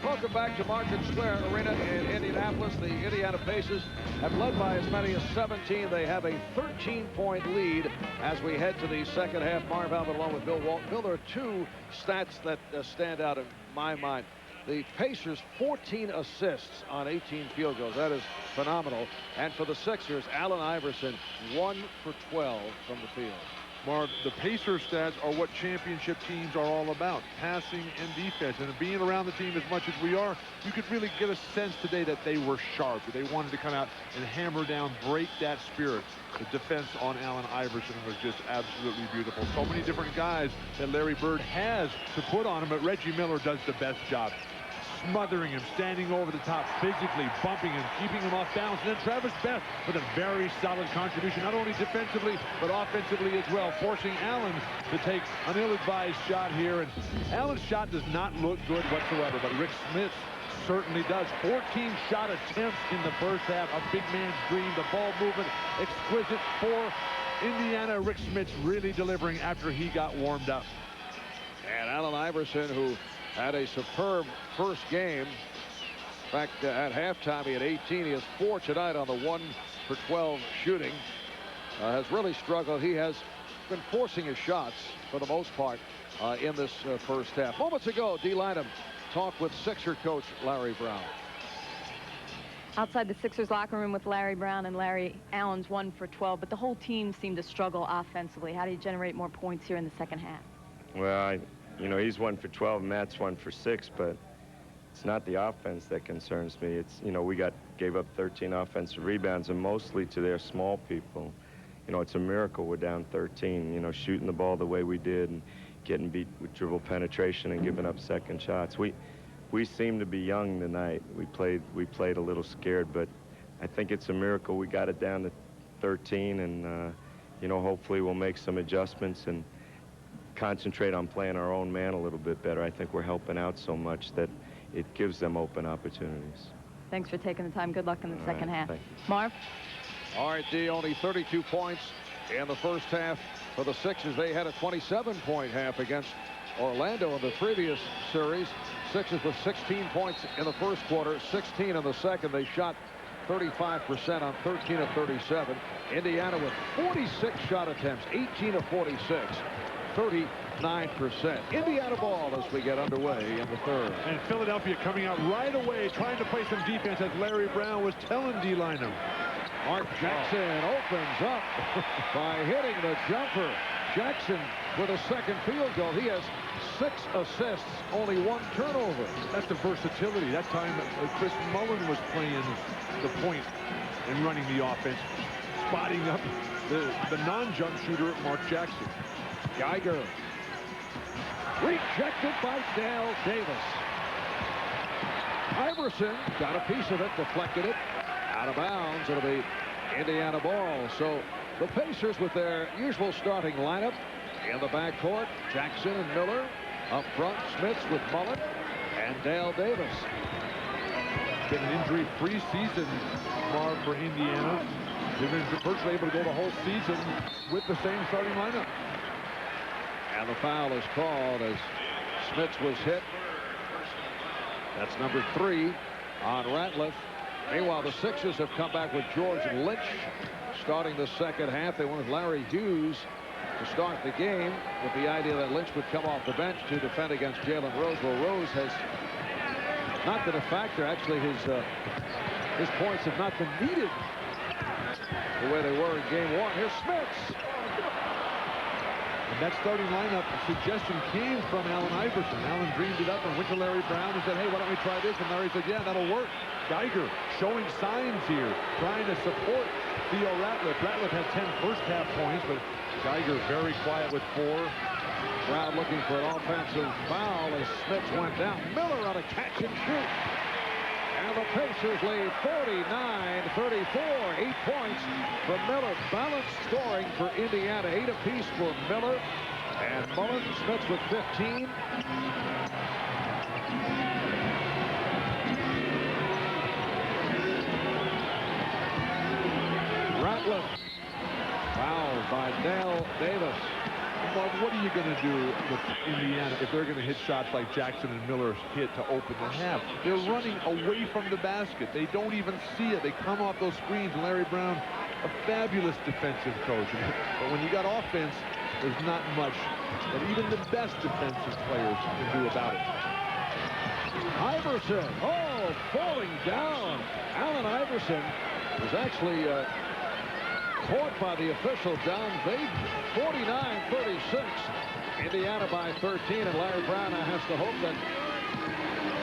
Welcome back to Market Square Arena in Indianapolis. The Indiana Pacers have led by as many as 17. They have a 13-point lead as we head to the second half. Marv Albert along with Bill Walton. Bill, there are 2 stats that stand out in my mind. The Pacers, 14 assists on 18 field goals. That is phenomenal. And for the Sixers, Allen Iverson, 1-for-12 from the field. Marv, the Pacers stats are what championship teams are all about, passing and defense. And being around the team as much as we are, you could really get a sense today that they were sharp. They wanted to come out and hammer down, break that spirit. The defense on Allen Iverson was just absolutely beautiful. So many different guys that Larry Bird has to put on him, but Reggie Miller does the best job. Smothering him, standing over the top, physically bumping him, keeping him off balance. And then Travis Best with a very solid contribution, not only defensively, but offensively as well, forcing Allen to take an ill-advised shot here. And Allen's shot does not look good whatsoever, but Rick Smits certainly does. 14 shot attempts in the first half, a big man's dream. The ball movement exquisite for Indiana. Rick Smits really delivering after he got warmed up. And Allen Iverson, who had a superb first game. In fact, at halftime, he had 18. He has 4 tonight on the 1-for-12 shooting. Has really struggled. He has been forcing his shots for the most part in this first half. Moments ago, D. Lynham talked with Sixer coach Larry Brown. Outside the Sixers locker room with Larry Brown and Larry Allen's 1-for-12, but the whole team seemed to struggle offensively. How do you generate more points here in the second half? Well, you know, he's 1-for-12, Matt's 1-for-6, but it's not the offense that concerns me. It's, you know, we gave up 13 offensive rebounds, and mostly to their small people. You know, it's a miracle we're down 13, you know, shooting the ball the way we did and getting beat with dribble penetration and giving up second shots. We seem to be young tonight. We played a little scared, but I think it's a miracle we got it down to 13, and, you know, hopefully we'll make some adjustments and concentrate on playing our own man a little bit better. I think we're helping out so much that it gives them open opportunities. Thanks for taking the time. Good luck in the second half. Thank you. Marv? All right, D, only 32 points in the first half for the Sixers. They had a 27-point half against Orlando in the previous series. Sixers with 16 points in the first quarter, 16 in the second. They shot 35% on 13 of 37. Indiana with 46 shot attempts, 18 of 46, 39%. Indiana ball as we get underway in the third. And Philadelphia coming out right away, trying to play some defense, as Larry Brown was telling D-Line. Mark Jackson opens up by hitting the jumper. Jackson with a second field goal. He has 6 assists, only 1 turnover. That's the versatility. That time Chris Mullen was playing the point and running the offense, spotting up the non-jump shooter, Mark Jackson. Geiger rejected by Dale Davis. Iverson got a piece of it, deflected it out of bounds. It'll be Indiana ball. So the Pacers with their usual starting lineup in the backcourt. Jackson and Miller up front. Smiths with Mullen and Dale Davis. Been an injury-free season, Marv, for Indiana. They've been virtually able to go the whole season with the same starting lineup. And the foul is called as Smiths was hit. That's number 3 on Ratliff. Meanwhile, the Sixers have come back with George Lynch starting the second half. They wanted Larry Hughes to start the game with the idea that Lynch would come off the bench to defend against Jalen Rose. Well, Rose has not been a factor. Actually, his points have not been needed the way they were in game 1. Here's Smiths. And that starting lineup suggestion came from Allen Iverson. Allen dreamed it up and went to Larry Brown and said, hey, why don't we try this? And Larry said, yeah, that'll work. Geiger showing signs here, trying to support Theo Ratliff. Ratliff had 10 first-half points, but Geiger very quiet with 4. Brown looking for an offensive foul as Smiths went down. Miller on a catch and shoot. And the Pacers lead 49-34. 8 points for Miller. Balanced scoring for Indiana. 8 apiece for Miller and Mullen. Smiths with 15. Ratliff fouled by Dale Davis. Mark, what are you going to do with Indiana if they're going to hit shots like Jackson and Miller hit to open the half? They're running away from the basket. They don't even see it. They come off those screens. And Larry Brown, a fabulous defensive coach. But when you got offense, there's not much that even the best defensive players can do about it. Iverson, falling down. Allen Iverson was actually caught by the official down. They 49-36. Indiana by 13, and Larry Brown has to hope that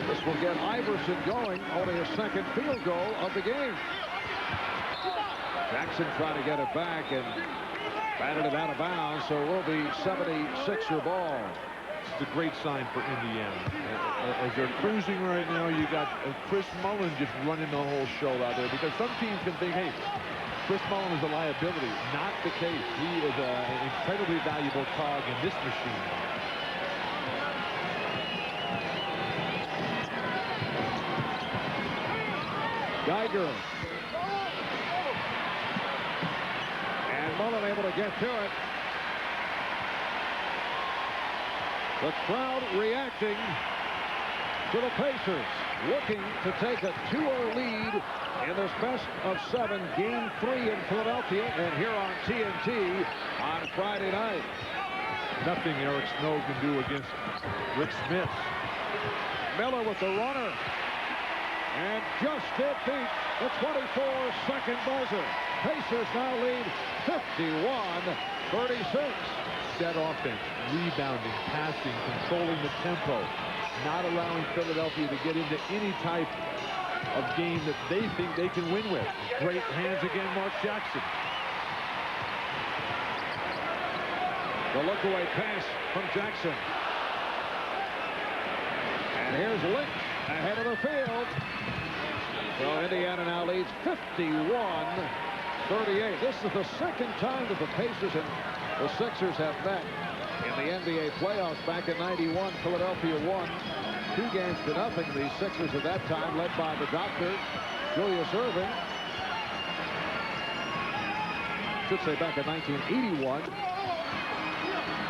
this will get Iverson going. Only a second field goal of the game. Jackson trying to get it back and batted it out of bounds, so it will be 76er ball. It's a great sign for Indiana. As they're cruising right now, you got Chris Mullen just running the whole show out there, because some teams can think, hey, Chris Mullen is a liability. Not the case. He is an incredibly valuable cog in this machine. Geiger. And Mullen able to get to it. The crowd reacting to the Pacers, looking to take a 2-0 lead in this best-of-7 Game 3 in Philadelphia, and here on TNT on Friday night. Nothing Eric Snow can do against Rick Smith. Miller with the runner, and just did beat the 24-second buzzer. Pacers now lead 51-36. Set offense, rebounding, passing, controlling the tempo, not allowing Philadelphia to get into any type of game that they think they can win with. Great hands again, Mark Jackson. The look-away pass from Jackson. And here's Lynch ahead of the field. So Indiana now leads 51-38. This is the second time that the Pacers and the Sixers have met in the NBA playoffs. Back in '91, Philadelphia won 2 games to nothing. The Sixers at that time, led by the doctor, Julius Erving. Should say back in 1981.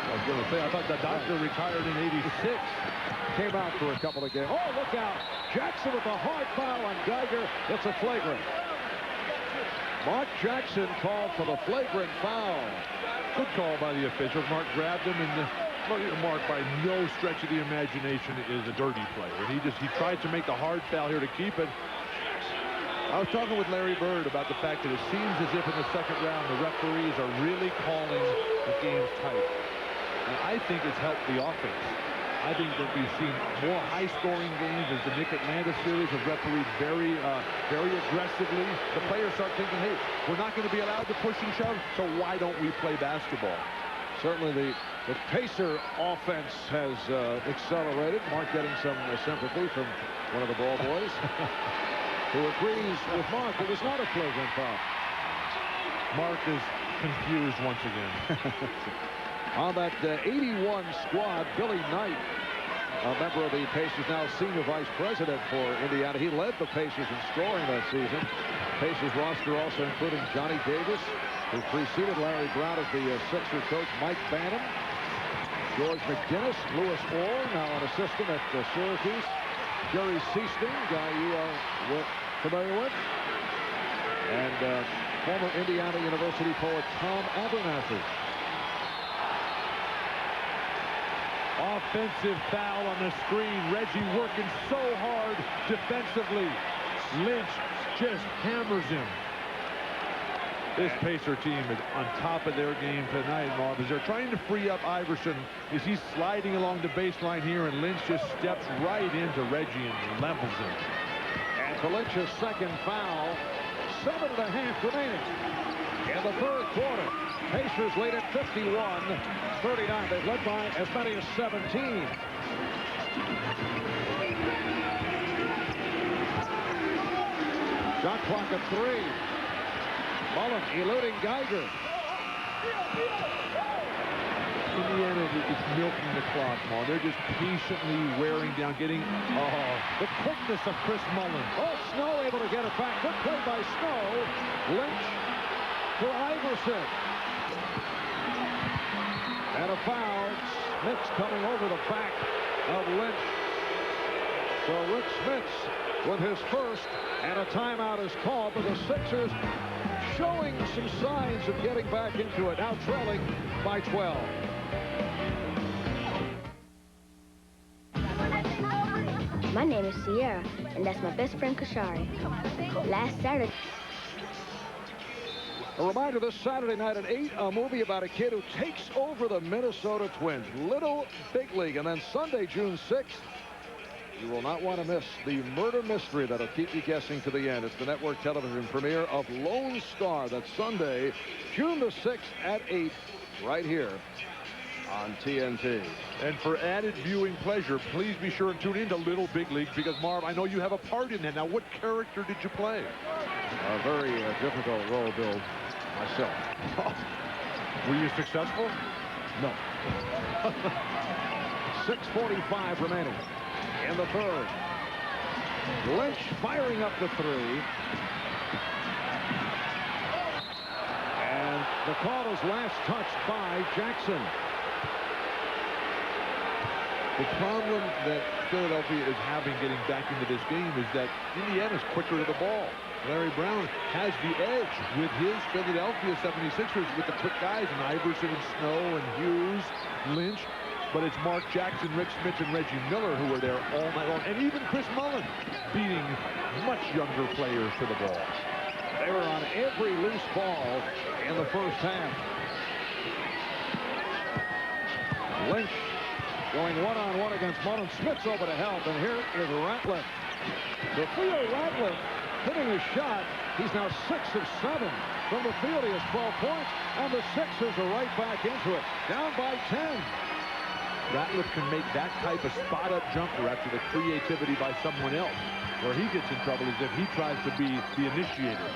I was going to say, I thought the doctor retired in '86. Came out for a couple of games. Oh, look out. Jackson with a hard foul on Geiger. It's a flagrant. Mark Jackson called for the flagrant foul. Good call by the officials. Mark grabbed him, and Mark, by no stretch of the imagination, is a dirty player. And he tried to make the hard foul here to keep it. I was talking with Larry Bird about the fact that it seems as if in the second round the referees are really calling the games tight. And I think it's helped the offense. I think that we've seen more high-scoring games as the Nick Atlanta series have refereed very aggressively. The players start thinking, hey, we're not going to be allowed to push and shove, so why don't we play basketball? Certainly the Pacer offense has accelerated. Mark getting some sympathy from one of the ball boys who agrees with Mark. It was not a flagrant foul. Mark is confused once again. On that 81 squad, Billy Knight, a member of the Pacers, now senior vice president for Indiana. He led the Pacers in scoring that season. Pacers roster also including Johnny Davis, who preceded Larry Brown as the Sixers coach, Mike Bannon, George McGinnis, Louis Orr, now an assistant at Syracuse, Jerry Seaston, guy you are familiar with, and former Indiana University poet Tom Abernathy. Offensive foul on the screen. Reggie working so hard defensively. Lynch just hammers him. This Pacer team is on top of their game tonight, Marv, as they're trying to free up Iverson as he's sliding along the baseline here, and Lynch just steps right into Reggie and levels him. And for Lynch's second foul, 7.5 remaining in the third quarter. Pacers lead at 51-39. They've led by as many as 17. Shot clock at 3. Mullen eluding Geiger. Indiana is milking the clock, Marv. They're just patiently wearing down, getting the quickness of Chris Mullen. Oh, Snow able to get it back. Good play by Snow. Lynch for Iverson. And a foul. Smits coming over the back of Lynch. So Rick Smits with his first, and a timeout is called, but the Sixers showing some signs of getting back into it, now trailing by 12. My name is Sierra, and that's my best friend Kashari. Last Saturday. A reminder, this Saturday night at 8, a movie about a kid who takes over the Minnesota Twins. Little Big League. And then Sunday, June 6th, you will not want to miss the murder mystery that'll keep you guessing to the end. It's the network television premiere of Lone Star. That's Sunday, June the 6th at 8, right here on TNT. And for added viewing pleasure, please be sure and tune in to Little Big League, because, Marv, I know you have a part in that. Now, what character did you play? A very difficult role, Bill. Myself. Were you successful? No. 6:45 remaining in the third. Lynch firing up the 3. And the call is last touched by Jackson. The problem that Philadelphia is having getting back into this game is that Indiana's quicker to the ball. Larry Brown has the edge with his Philadelphia 76ers with the quick guys, and Iverson and Snow and Hughes, Lynch. But it's Mark Jackson, Rick Smits, and Reggie Miller who are there all night long. And even Chris Mullen beating much younger players to the ball. They were on every loose ball in the first half. Lynch going one-on-one against Mullen. Smits over to help, and here is Ratliff. So Theo Ratliff hitting his shot. He's now 6 of 7 from the field. He has 12 points, and the Sixers are right back into it. Down by 10. Ratliff can make that type of spot-up jumper after the creativity by someone else. Where he gets in trouble is if he tries to be the initiator.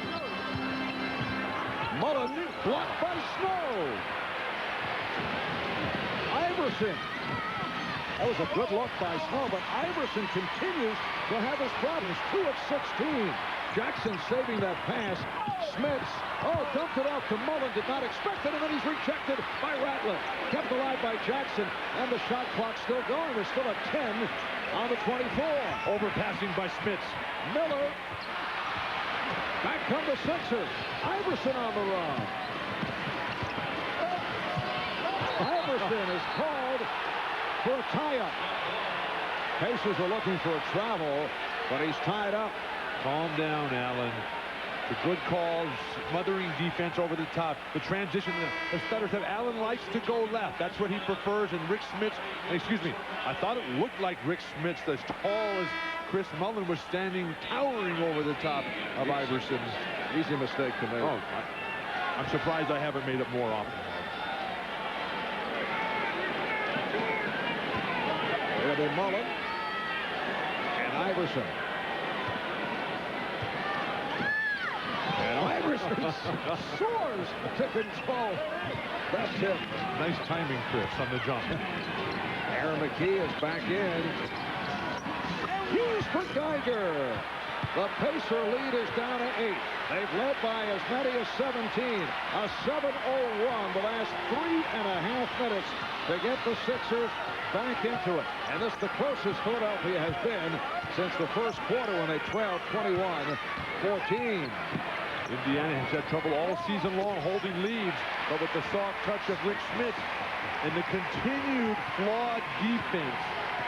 Mullen blocked by Snow. Iverson. That was a good look by Snow, but Iverson continues to have his problems. 2 of 16 Jackson saving that pass. Smits, dumped it off to Mullen. Did not expect it, and then he's rejected by Ratliff. Kept alive by Jackson, and the shot clock still going. There's still a 10 on the 24. Overpassing by Smits. Miller. Back come the Sixers. Iverson on the run. Iverson is called for a tie-up. Pacers are looking for a travel, but he's tied up. Calm down, Allen. The good calls, smothering defense over the top. The transition, the stutter step. Allen likes to go left. That's what he prefers. And Rick Smits, excuse me, I thought it looked like Rick Smits, as tall as Chris Mullen, was standing towering over the top of Iverson. Easy mistake to make. Oh, I'm surprised I haven't made it more often. It'll be Mullen and Iverson. And Iverson soars to control that tip. Nice timing, Chris, on the jump. Aaron McKee is back in. Hughes for Geiger. The Pacer lead is down to 8. They've led by as many as 17. A 7-0 run the last 3.5 minutes to get the Sixers back into it. And this is the closest Philadelphia has been since the first quarter when they trailed 21-14. Indiana has had trouble all season long holding leads, but with the soft touch of Rick Smits and the continued flawed defense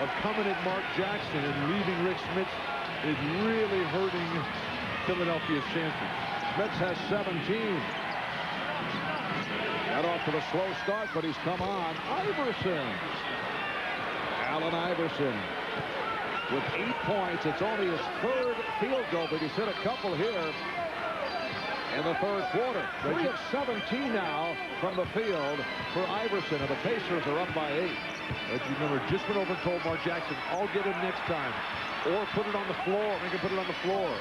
of coming at Mark Jackson and leaving Rick Smits is really hurting Philadelphia's chances. Smits has 17. Got off to the slow start, but he's come on. Iverson. Allen Iverson with 8 points. It's only his 3rd field goal, but he's hit a couple here in the 3rd quarter. 3 of 17 now from the field for Iverson, and the Pacers are up by 8. Reggie Miller just went over and told Mark Jackson, I'll get him next time. Or put it on the floor. They can put it on the floor.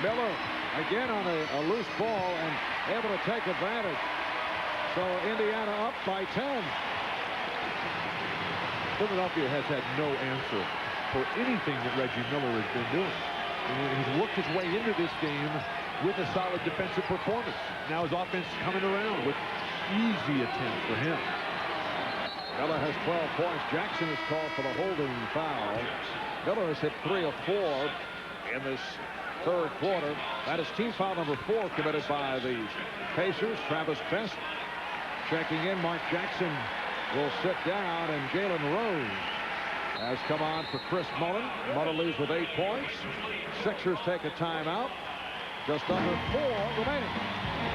Miller again on a loose ball and able to take advantage. So Indiana up by 10. Philadelphia has had no answer for anything that Reggie Miller has been doing. And he's worked his way into this game with a solid defensive performance. Now his offense is coming around with easy attempts for him. Miller has 12 points. Jackson is called for the holding foul. Miller has hit 3 of 4 in this 3rd quarter. That is team foul number 4 committed by the Pacers. Travis Best checking in. Mark Jackson will sit down, and Jalen Rose has come on for Chris Mullen. Mullen leads with 8 points. Sixers take a timeout. Just under 4 remaining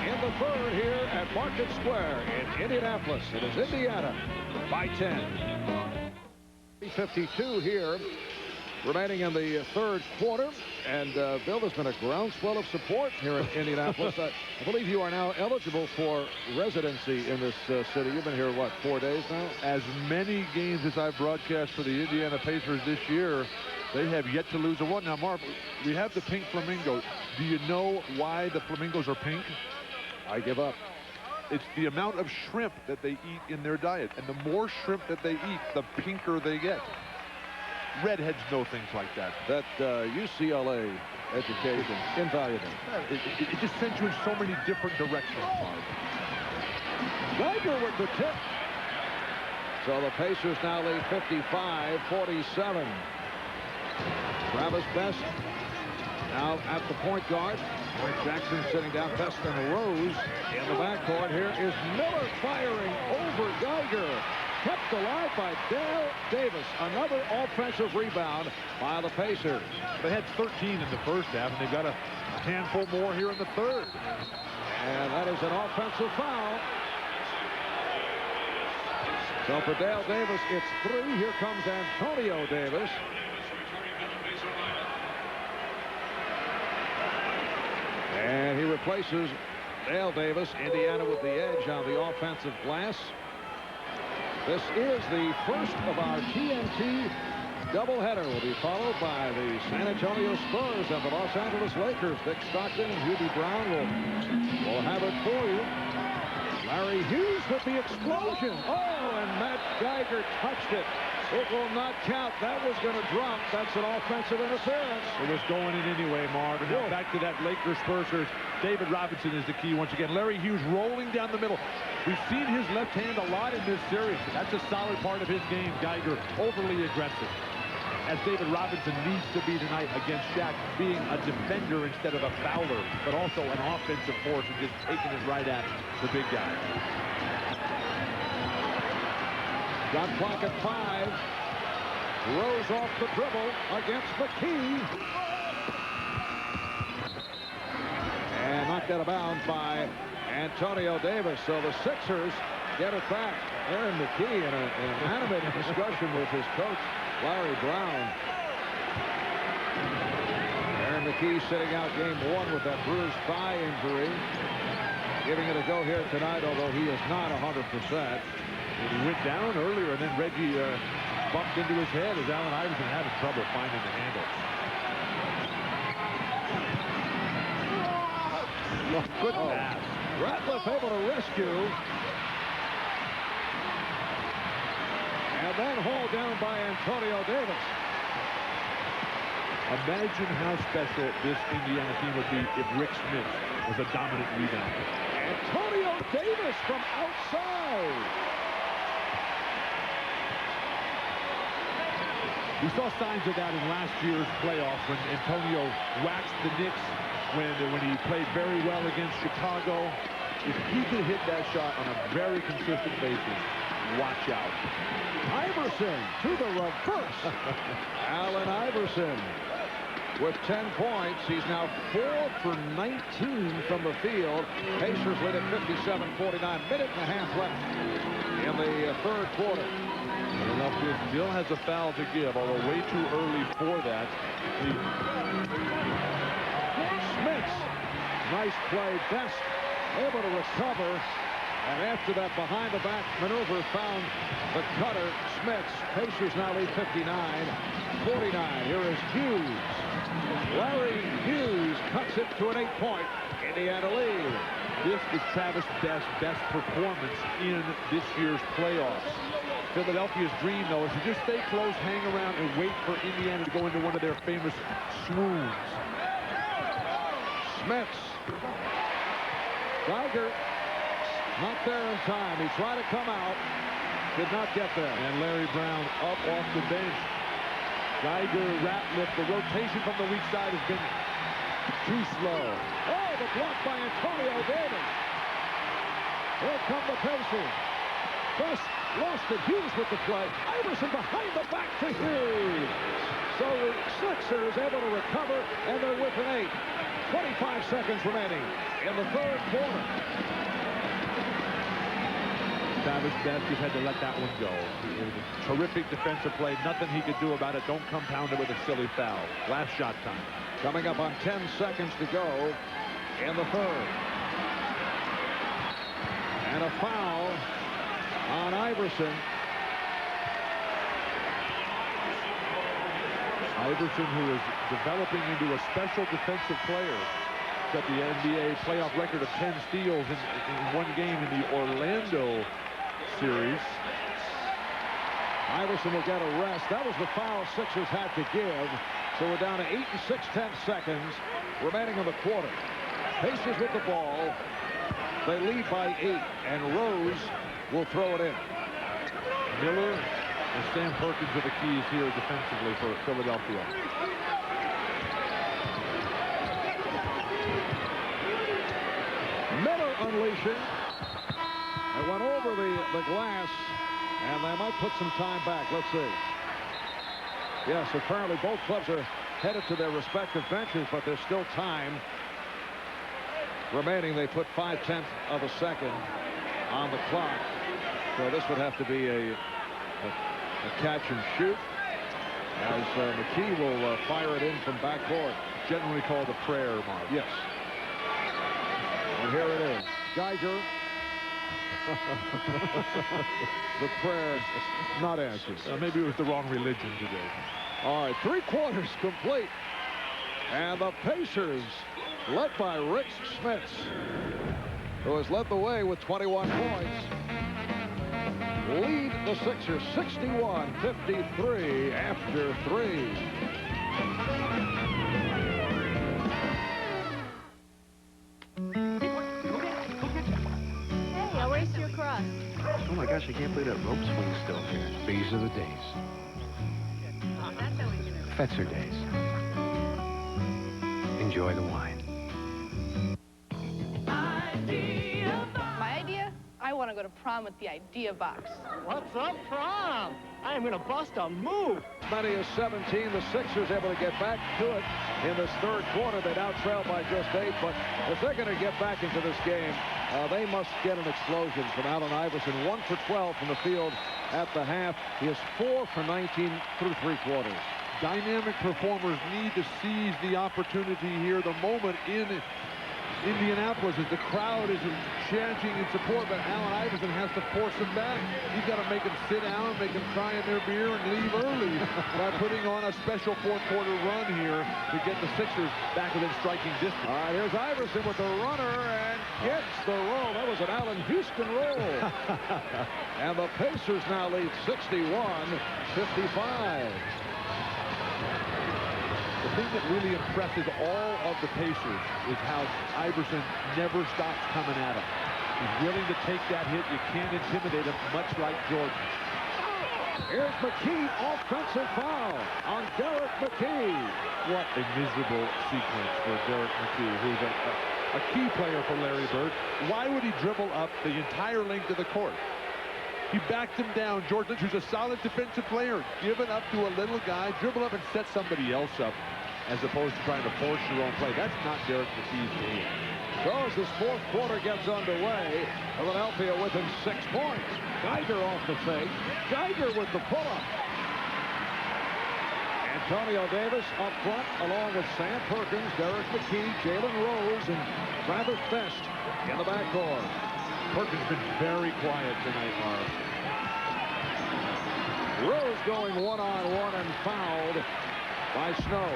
in the 3rd here at Market Square in Indianapolis. It is Indiana by 10. 52 here remaining in the 3rd quarter. And Bill, there's been a groundswell of support here in Indianapolis. I believe you are now eligible for residency in this city. You've been here, what, 4 days now? As many games as I've broadcast for the Indiana Pacers this year, they have yet to lose a one. Now, Marv, we have the pink flamingo. Do you know why the flamingos are pink? I give up. It's the amount of shrimp that they eat in their diet. And the more shrimp that they eat, the pinker they get. Redheads know things like that. That UCLA education, invaluable. It just sends you in so many different directions, Marv. Geiger with the tip. So the Pacers now lead 55-47. Travis Best now at the point guard. Mark Jackson sitting down. Best and Rose in the backcourt. Here is Miller firing over Geiger. Kept alive by Dale Davis. Another offensive rebound by the Pacers. They had 13 in the first half, and they've got a handful more here in the 3rd. And that is an offensive foul. So for Dale Davis, it's 3. Here comes Antonio Davis. And he replaces Dale Davis. Indiana with the edge on the offensive glass. This is the first of our TNT doubleheader. Will be followed by the San Antonio Spurs and the Los Angeles Lakers. Dick Stockton and Hubie Brown will have it for you. Larry Hughes with the explosion. Oh, and Matt Geiger touched it. It will not count. That was going to drop. That's an offensive interference. It was going in anyway, Marv. And now back to that Lakers Spurs. David Robinson is the key once again. Larry Hughes rolling down the middle. We've seen his left hand a lot in this series. That's a solid part of his game. Geiger overly aggressive, as David Robinson needs to be tonight against Shaq, being a defender instead of a fouler, but also an offensive force and just taking it right at the big guy. Shot clock at 5. Rose off the dribble against McKee. And knocked out of bounds by Antonio Davis. So the Sixers get it back. Aaron McKee in an animated discussion with his coach, Larry Brown. Aaron McKee sitting out game 1 with that bruised thigh injury. Giving it a go here tonight, although he is not 100%. He went down earlier, and then Reggie bumped into his head as Allen Iverson having trouble finding the handle. Good pass. Ratliff able to rescue. And then hauled down by Antonio Davis. Imagine how special this Indiana team would be if Rick Smith was a dominant rebounder. Antonio Davis from outside. We saw signs of that in last year's playoffs when Antonio waxed the Knicks when he played very well against Chicago. If he could hit that shot on a very consistent basis, watch out. Iverson to the reverse. Allen Iverson with 10 points. He's now 4 for 19 from the field. Pacers lead at 57-49. Minute and a half left in the third quarter. Philadelphia still has a foul to give, although way too early for that. Smits, nice play. Best able to recover. And after that behind-the-back maneuver, found the cutter, Smits. Pacers now lead 59-49. Here is Hughes. Larry Hughes cuts it to an 8-point Indiana lead. This is Travis Best's best performance in this year's playoffs. Philadelphia's dream, though, is to just stay close, hang around, and wait for Indiana to go into one of their famous swoons. Smits. Geiger not there in time. He tried to come out. Did not get there. And Larry Brown up off the bench. Geiger, Ratliff. The rotation from the weak side has been too slow. Oh, the block by Antonio Davis. Here come the Pacers. Best lost it. Hughes with the play. Iverson behind the back to Hughes. So the Sixers able to recover, and they're within 8. 25 seconds remaining in the third quarter. Travis Best just had to let that one go. It was a terrific defensive play. Nothing he could do about it. Don't compound it with a silly foul. Last shot time. Coming up on 10 seconds to go in the third. And a foul on Iverson. Iverson, who is developing into a special defensive player, set the NBA playoff record of 10 steals in one game in the Orlando series. Iverson will get a rest. That was the foul Sixers had to give. So we're down to 8 6/10 seconds remaining in the quarter. Pacers with the ball. They lead by 8, and Rose will throw it in. Miller and Sam Perkins are the keys here defensively for Philadelphia. Miller unleashing. It went over the glass, and they might put some time back. Let's see. Yes, apparently both clubs are headed to their respective benches, but there's still time remaining. They put 5/10 of a second on the clock. So this would have to be a catch and shoot, as McKee will fire it in from backcourt. Generally called a prayer, Mark. Yes. And here it is. Geiger. The prayer not answered. Maybe it was the wrong religion today. All right, 3 quarters complete. And the Pacers, led by Rick Smits, who has led the way with 21 points. lead the Sixers 61-53 after 3. Hey, I'll race you across. Oh my gosh, I can't believe that rope swing's still here. These are the days. Fetzer days. Enjoy the wine. My idea? I want to go to prom with the idea box. What's up, prom? I am going to bust a move. As many as 17, the Sixers able to get back to it in this third quarter. They now trail by just 8, but if they're going to get back into this game, they must get an explosion from Allen Iverson. 1 for 12 from the field at the half. He is 4 for 19 through 3 quarters. Dynamic performers need to seize the opportunity here, the moment in Indianapolis, as the crowd is chanting in support, but Allen Iverson has to force them back. He's got to make them sit down, make them cry in their beer, and leave early by putting on a special fourth-quarter run here to get the Sixers back within striking distance. All right, here's Iverson with the runner and gets the roll. That was an Allen Houston roll. And the Pacers now lead 61-55. The thing that really impresses all of the Pacers is how Iverson never stops coming at him. He's willing to take that hit. You can't intimidate him, much like Jordan. Here's McKee, offensive foul on Derek McKee. What a miserable sequence for Derek McKee, who's a key player for Larry Bird. Why would he dribble up the entire length of the court? He backed him down. George Lynch, who's a solid defensive player, giving up to a little guy, dribble up and set somebody else up, as opposed to trying to force your own play. That's not Derek McKee's game. So as this fourth quarter gets underway, Philadelphia within 6 points. Geiger off the fake. Geiger with the pull-up. Antonio Davis up front, along with Sam Perkins, Derek McKee, Jalen Rose, and Travis Best in the backcourt. Perkins been very quiet tonight, Marv. Rose going one-on-one and fouled by Snow.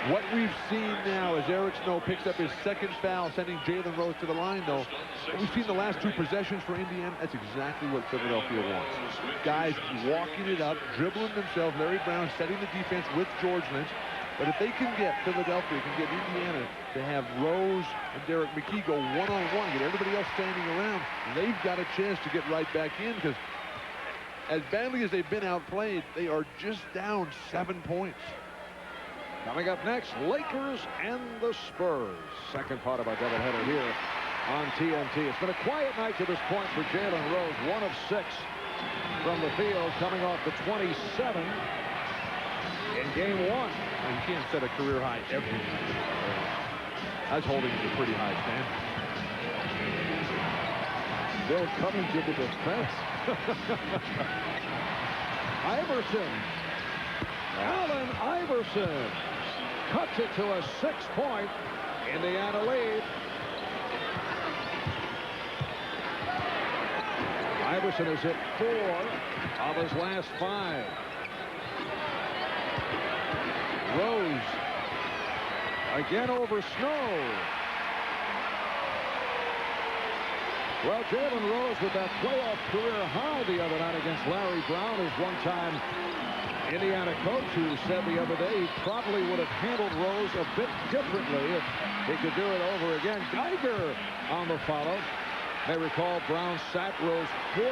What we've seen now as Eric Snow picks up his second foul, sending Jalen Rose to the line, though. We've seen the last 2 possessions for Indiana. That's exactly what Philadelphia wants. Guys walking it up, dribbling themselves. Larry Brown setting the defense with George Lynch. But if they can get Philadelphia, can get Indiana to have Rose and Derek McKee go one-on-one, get everybody else standing around, they've got a chance to get right back in, because as badly as they've been outplayed, they are just down 7 points. Coming up next, Lakers and the Spurs. Second part of our doubleheader here on TNT. It's been a quiet night to this point for Jalen Rose. 1 of 6 from the field, coming off the 27 in game 1. And you can't set a career high every night. That's holding it to a pretty high standard. Bill coming to the defense. Iverson. Allen Iverson cuts it to a 6-point Indiana lead. Iverson has hit 4 of his last 5. Rose again over Snow. Well, Jalen Rose with that playoff career high the other night against Larry Brown, his one-time Indiana coach, who said the other day he probably would have handled Rose a bit differently if he could do it over again. Geiger on the follow. May recall Brown sat Rose 14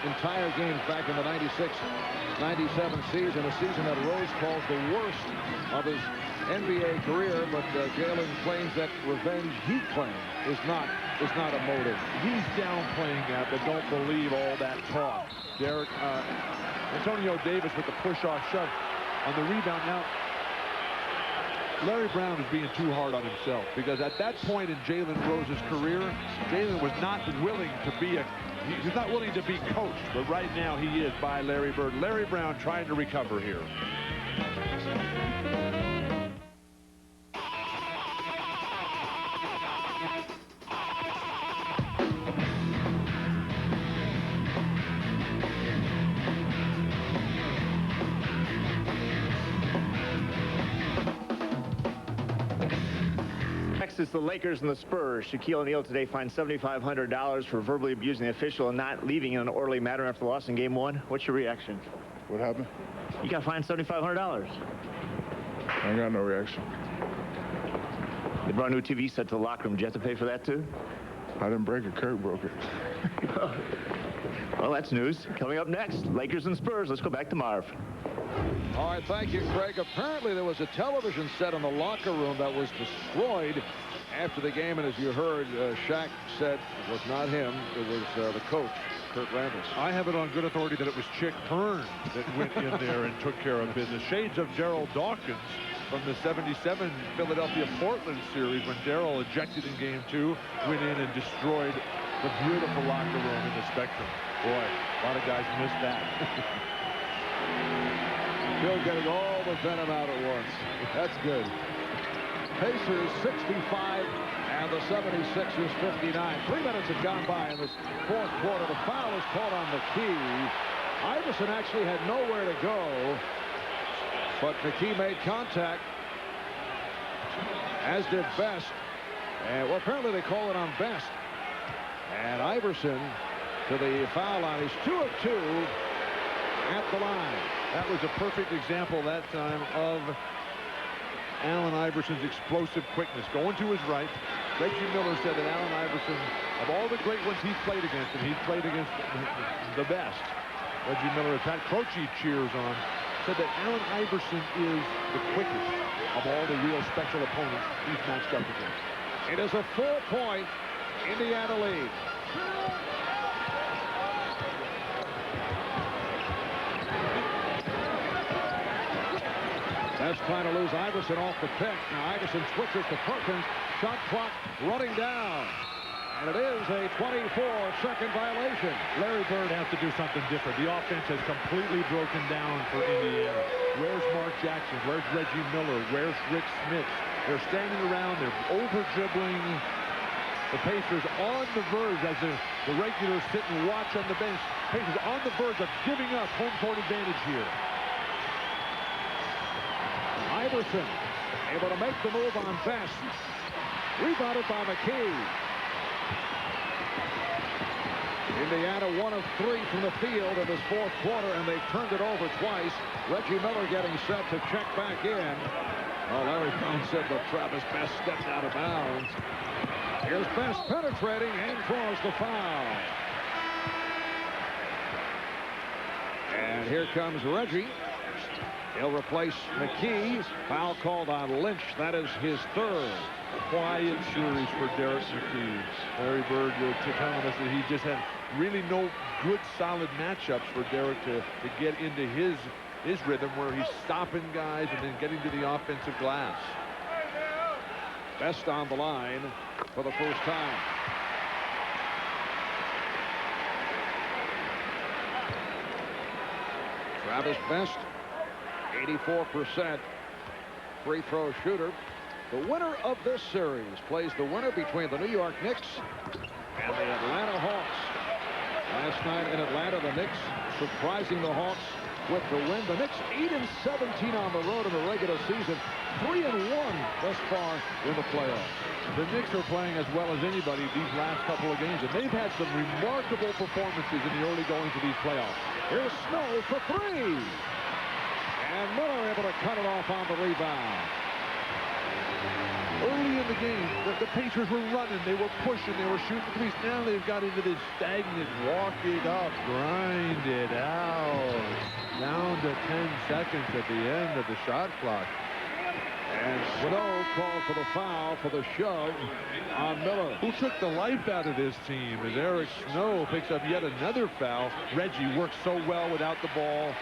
entire games back in the 96-97 season, a season that Rose calls the worst of his NBA career, but Jalen claims that revenge he claims is not a motive. He's downplaying that, but don't believe all that talk. Derek, Antonio Davis with the push-off shove on the rebound. Now, Larry Brown is being too hard on himself, because at that point in Jalen Rose's career, Jalen was not willing to be he's not willing to be coached, but right now he is by Larry Bird. Larry Brown trying to recover here. next is the Lakers and the Spurs. Shaquille O'Neal today fined $7,500 for verbally abusing the official and not leaving in an orderly manner after the loss in Game 1. What's your reaction? What happened? You got fined $7,500. I ain't got no reaction. They brought a new TV set to the locker room. Did you have to pay for that, too? I didn't break it. Kirk broke it. Well, that's news. Coming up next, Lakers and Spurs. Let's go back to Marv. All right, thank you, Craig. Apparently, there was a television set in the locker room that was destroyed after the game, and as you heard, Shaq said it was not him. It was the coach, Kurt Rambis. I have it on good authority that it was Chick Hearn that went in there and took care of business. Shades of Darryl Dawkins from the '77 Philadelphia-Portland series when Darryl ejected in Game 2, went in and destroyed the beautiful locker room in the Spectrum. Boy, a lot of guys missed that. Still getting all the venom out at once. That's good. Pacers 65 and the 76ers 59. 3 minutes have gone by in this fourth quarter. The foul is called on McKee. Iverson actually had nowhere to go, but McKee made contact, as did Best. And well, apparently they call it on Best. And Iverson to the foul line. He's 2 of 2 at the line. That was a perfect example that time of Allen Iverson's explosive quickness. Going to his right. Reggie Miller said that Allen Iverson, of all the great ones he's played against, and he's played against the best. Reggie Miller, Pat Croce cheers on, said that Allen Iverson is the quickest of all the real special opponents he's matched up against. It is a 4-point Indiana lead. That's trying to lose Iverson off the pick. Now Iverson switches to Perkins. Shot clock running down. And it is a 24-second violation. Larry Bird has to do something different. The offense has completely broken down for Indiana. Where's Mark Jackson? Where's Reggie Miller? Where's Rick Smith? They're standing around. They're over-dribbling. The Pacers on the verge, as the regulars sit and watch on the bench. Pacers on the verge of giving up home court advantage here. Iverson able to make the move on Best. Rebounded by McKee. Indiana 1 of 3 from the field in this fourth quarter, and they've turned it over twice. Reggie Miller getting set to check back in. Oh, Larry Brown said that Travis Best stepped out of bounds. Here's Best penetrating and draws the foul. And here comes Reggie. He'll replace McKee. Foul called on Lynch. That is his third. Quiet series for Derek McKee. Larry Bird telling us that he just had really no good solid matchups for Derek to get into his rhythm, where he's stopping guys and then getting to the offensive glass. Best on the line for the first time. Travis Best, 84% free throw shooter. The winner of this series plays the winner between the New York Knicks and the Atlanta Hawks. Last night in Atlanta, the Knicks surprising the Hawks with the win. The Knicks 8-17 on the road in the regular season, 3-1 thus far in the playoffs. The Knicks are playing as well as anybody these last couple of games, and they've had some remarkable performances in the early goings of these playoffs. Here's Snow for 3. And Miller able to cut it off on the rebound. Early in the game, the Pacers were running, they were pushing, they were shooting threes. Now they've got into this stagnant, walk it up, grind it out. Down to 10 seconds at the end of the shot clock. And Snow called for the foul for the shove on Miller. Who took the life out of this team as Eric Snow picks up yet another foul. Reggie works so well without the ball.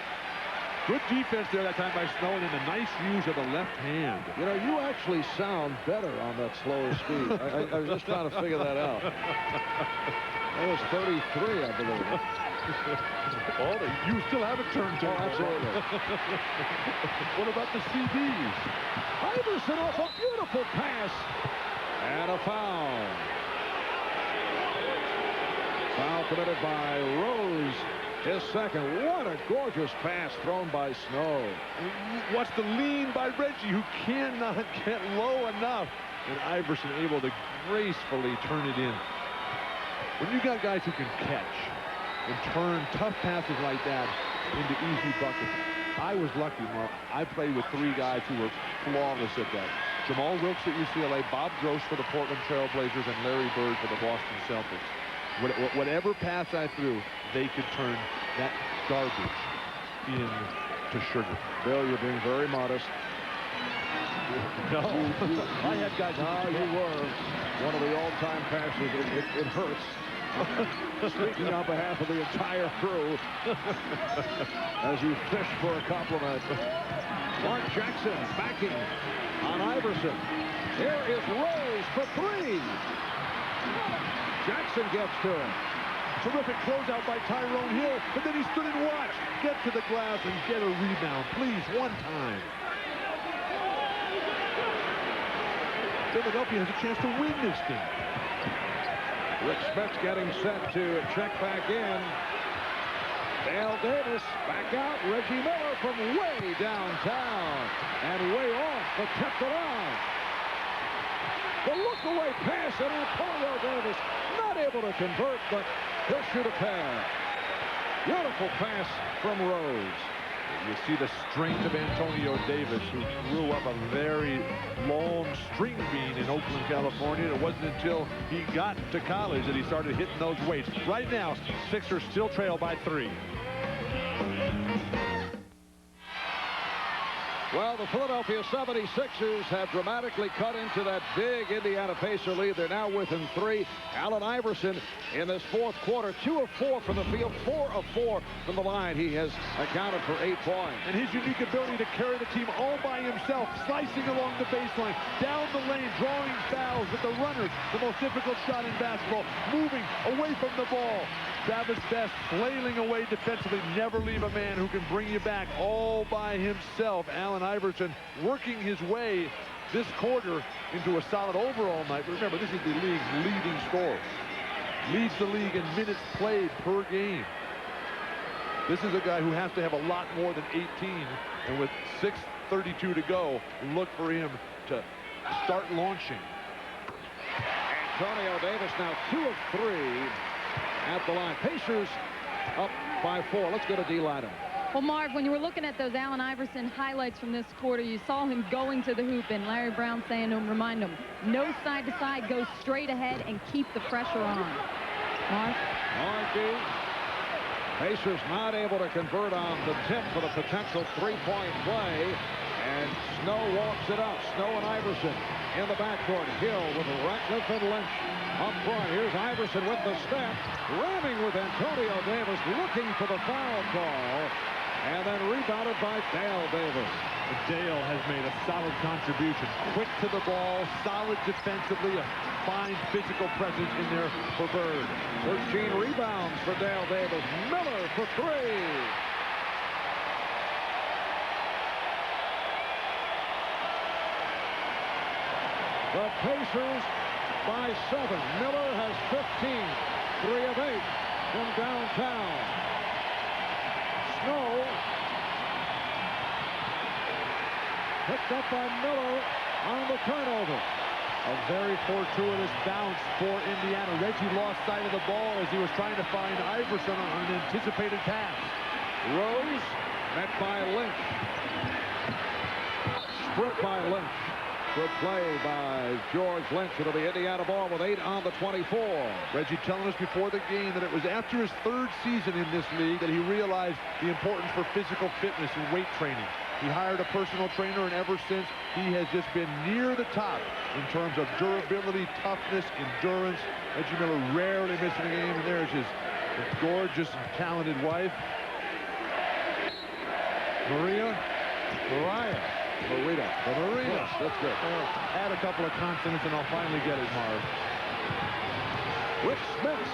Good defense there that time by Snow, and then a nice use of the left hand. You know, you actually sound better on that slower speed. I was just trying to figure that out. That was 33, I believe. Oh, you still have a turntable. Oh, absolutely. What about the CDs? Iverson off a beautiful pass. And a foul. Foul committed by Rose. his second. What a gorgeous pass thrown by Snow. Watch the lean by Reggie, who cannot get low enough. And Iverson able to gracefully turn it in. When you got guys who can catch and turn tough passes like that into easy buckets, I was lucky, Mark. I played with 3 guys who were flawless at that. Jamal Wilkes at UCLA, Bob Gross for the Portland Trail Blazers, and Larry Bird for the Boston Celtics. Whatever pass I threw, they could turn that garbage into sugar. Bill, you're being very modest. No, I had guys. You were one of the all-time passers. It hurts. Speaking on behalf of the entire crew, as you fish for a compliment. Mark Jackson backing on Iverson. Here is Rose for 3. Jackson gets to it. Terrific closeout by Tyrone Hill, but then he stood and watched. Get to the glass and get a rebound, please, one time. Philadelphia has a chance to win this game. Rick Smith's getting set to check back in. Dale Davis back out. Reggie Miller from way downtown and way off, but kept it on. The look-away pass, and Antonio Davis not able to convert, but he'll shoot a pair. Beautiful pass from Rose. You see the strength of Antonio Davis, who grew up a very long string bean in Oakland, California. It wasn't until he got to college that he started hitting those weights. Right now, Sixers still trail by 3. Well, the Philadelphia 76ers have dramatically cut into that big Indiana Pacer lead. They're now within 3. Allen Iverson in this fourth quarter, 2 of 4 from the field, 4 of 4 from the line. He has accounted for 8 points. And his unique ability to carry the team all by himself, slicing along the baseline, down the lane, drawing fouls with the runners, the most difficult shot in basketball, moving away from the ball. Travis Best flailing away defensively. Never leave a man who can bring you back all by himself. Allen Iverson working his way this quarter into a solid overall night. Remember, this is the league's leading scorer. Leads the league in minutes played per game. This is a guy who has to have a lot more than 18. And with 6:32 to go, look for him to start launching. Antonio Davis now 2 of 3 at the line. Pacers up by 4. Let's go to D. Ladder. Well, Marv, when you were looking at those Allen Iverson highlights from this quarter, you saw him going to the hoop, and Larry Brown saying to him, remind him, no side to side, go straight ahead and keep the pressure on. Marv? Markey. Pacers not able to convert on the tip for the potential 3-point play, and Snow walks it up. Snow and Iverson in the backcourt. Hill with Ratcliffe and Lynch up front. Here's Iverson with the step, ramming with Antonio Davis, looking for the foul call, and then rebounded by Dale Davis. Dale has made a solid contribution. Quick to the ball, solid defensively, a fine physical presence in there for Bird. 13 rebounds for Dale Davis. Miller for 3. The Pacers by 7. Miller has 15. 3 of 8 from downtown. Snow picked up by Miller on the turnover. A very fortuitous bounce for Indiana. Reggie lost sight of the ball as he was trying to find Iverson on an anticipated pass. Rose met by Lynch. Sprint by Lynch. Good play by George Lynch. It'll be Indiana ball with 8 on the 24. Reggie telling us before the game that it was after his 3rd season in this league that he realized the importance for physical fitness and weight training. He hired a personal trainer, and ever since, he has just been near the top in terms of durability, toughness, endurance. Reggie Miller rarely missing a game, and there's his gorgeous and talented wife. Maria. Yes, that's good. Add a couple of consonants and I'll finally get it, Marv. Rick Smith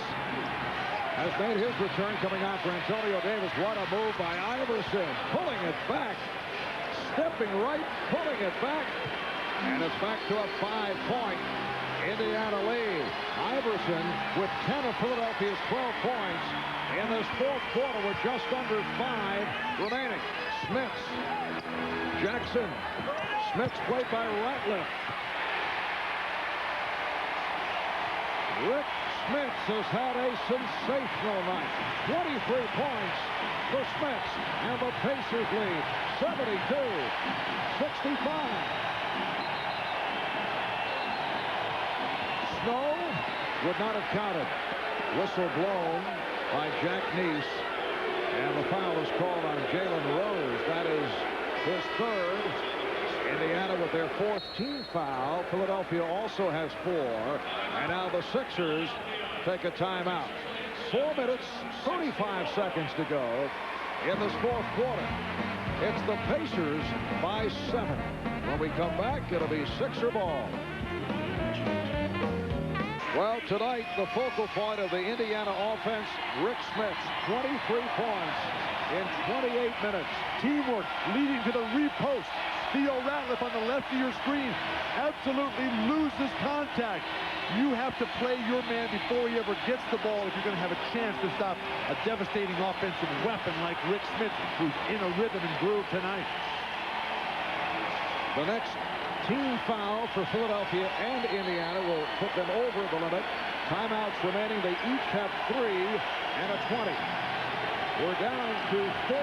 has made his return, coming out for Antonio Davis. What a move by Iverson. Pulling it back. Stepping right, pulling it back. And it's back to a 5-point Indiana lead. Iverson with 10 of Philadelphia's 12 points in this fourth quarter with just under 5 remaining. Smits. Jackson. Smits played by Ratliff. Rick Smits has had a sensational night. 23 points for Smits, and the Pacers lead 72-65. Snow would not have counted. Whistle blown by Jack Neese, and the foul is called on Jalen Rose. That is his third. Indiana with their fourth team foul. Philadelphia also has 4. And now the Sixers take a timeout. 4 minutes, 35 seconds to go in this fourth quarter. It's the Pacers by 7. When we come back, it'll be Sixer ball. Well, tonight, the focal point of the Indiana offense, Rick Smits, 23 points in 28 minutes. Teamwork leading to the repost. Theo Ratliff on the left of your screen absolutely loses contact. You have to play your man before he ever gets the ball if you're going to have a chance to stop a devastating offensive weapon like Rick Smits, who's in a rhythm and groove tonight. The next team foul for Philadelphia and Indiana will put them over the limit. Timeouts remaining. They each have 3 and a 20. We're down to 4.5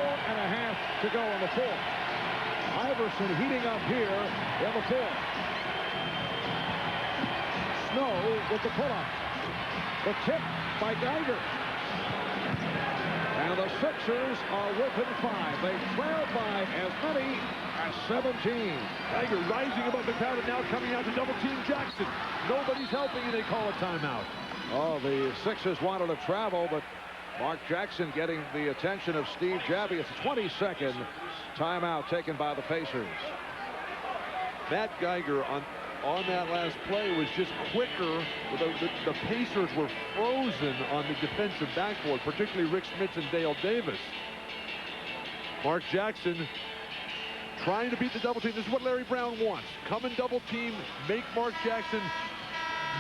to go in the fourth. Iverson heating up here in the fourth. Snow with the pull-up. The tip by Geiger. And the Sixers are within 5. They trail by as many as 17. Geiger rising above the crowd and now coming out to double-team Jackson. Nobody's helping, and they call a timeout. Oh, the Sixers wanted to travel, but Mark Jackson getting the attention of Steve Jabbie. It's a 20-second timeout taken by the Pacers. Matt Geiger on that last play was just quicker. The Pacers were frozen on the defensive backboard, particularly Rick Smits and Dale Davis. Mark Jackson trying to beat the double team. This is what Larry Brown wants. Come and double team, make Mark Jackson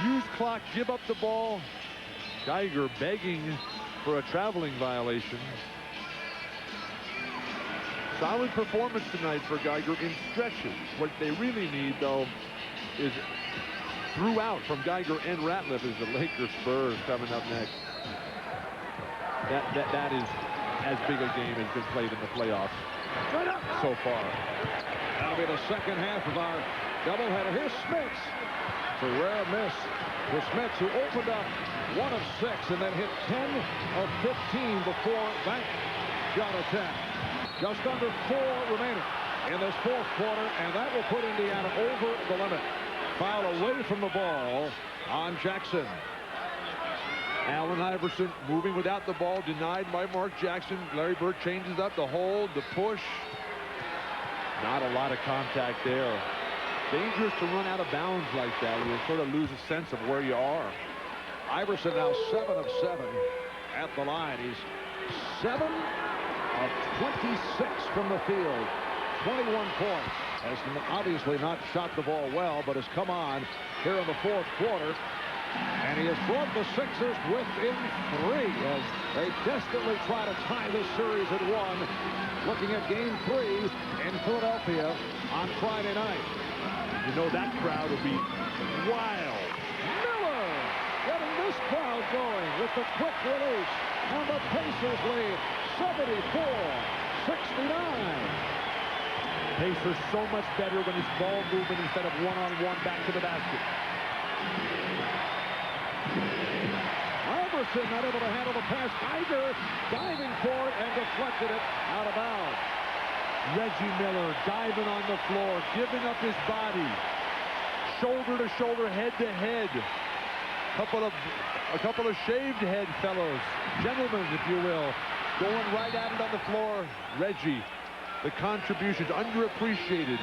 use clock, give up the ball. Geiger begging for a traveling violation. Solid performance tonight for Geiger in stretches. What they really need, though, is throughout from Geiger and Ratliff is the Lakers Spurs coming up next. That is as big a game as been played in the playoffs so far. That'll be the second half of our doubleheader. Here's Smits. It's a rare miss for Smits, who opened up 1 of 6 and then hit 10 of 15 before that shot attempt. Just under 4 remaining in this fourth quarter, and that will put Indiana over the limit. Foul away from the ball on Jackson. Allen Iverson moving without the ball, denied by Mark Jackson. Larry Bird changes up the hold, the push. Not a lot of contact there. Dangerous to run out of bounds like that. You sort of lose a sense of where you are. Iverson now 7 of 7 at the line. He's 7 of 26 from the field. 21 points. Has obviously not shot the ball well, but has come on here in the fourth quarter. And he has brought the Sixers within 3 as they desperately try to tie this series at 1. Looking at game 3 in Philadelphia on Friday night. You know that crowd will be wild. Miller getting this crowd going with the quick release. And the Pacers lead 74-69. Pacers so much better when it's ball movement instead of one-on-one back to the basket. Iverson not able to handle the pass. Geiger diving for it and deflected it out of bounds. Reggie Miller diving on the floor, giving up his body. Shoulder to shoulder, head to head. A couple of shaved head fellows, gentlemen, if you will, going right at it on the floor. Reggie, the contributions underappreciated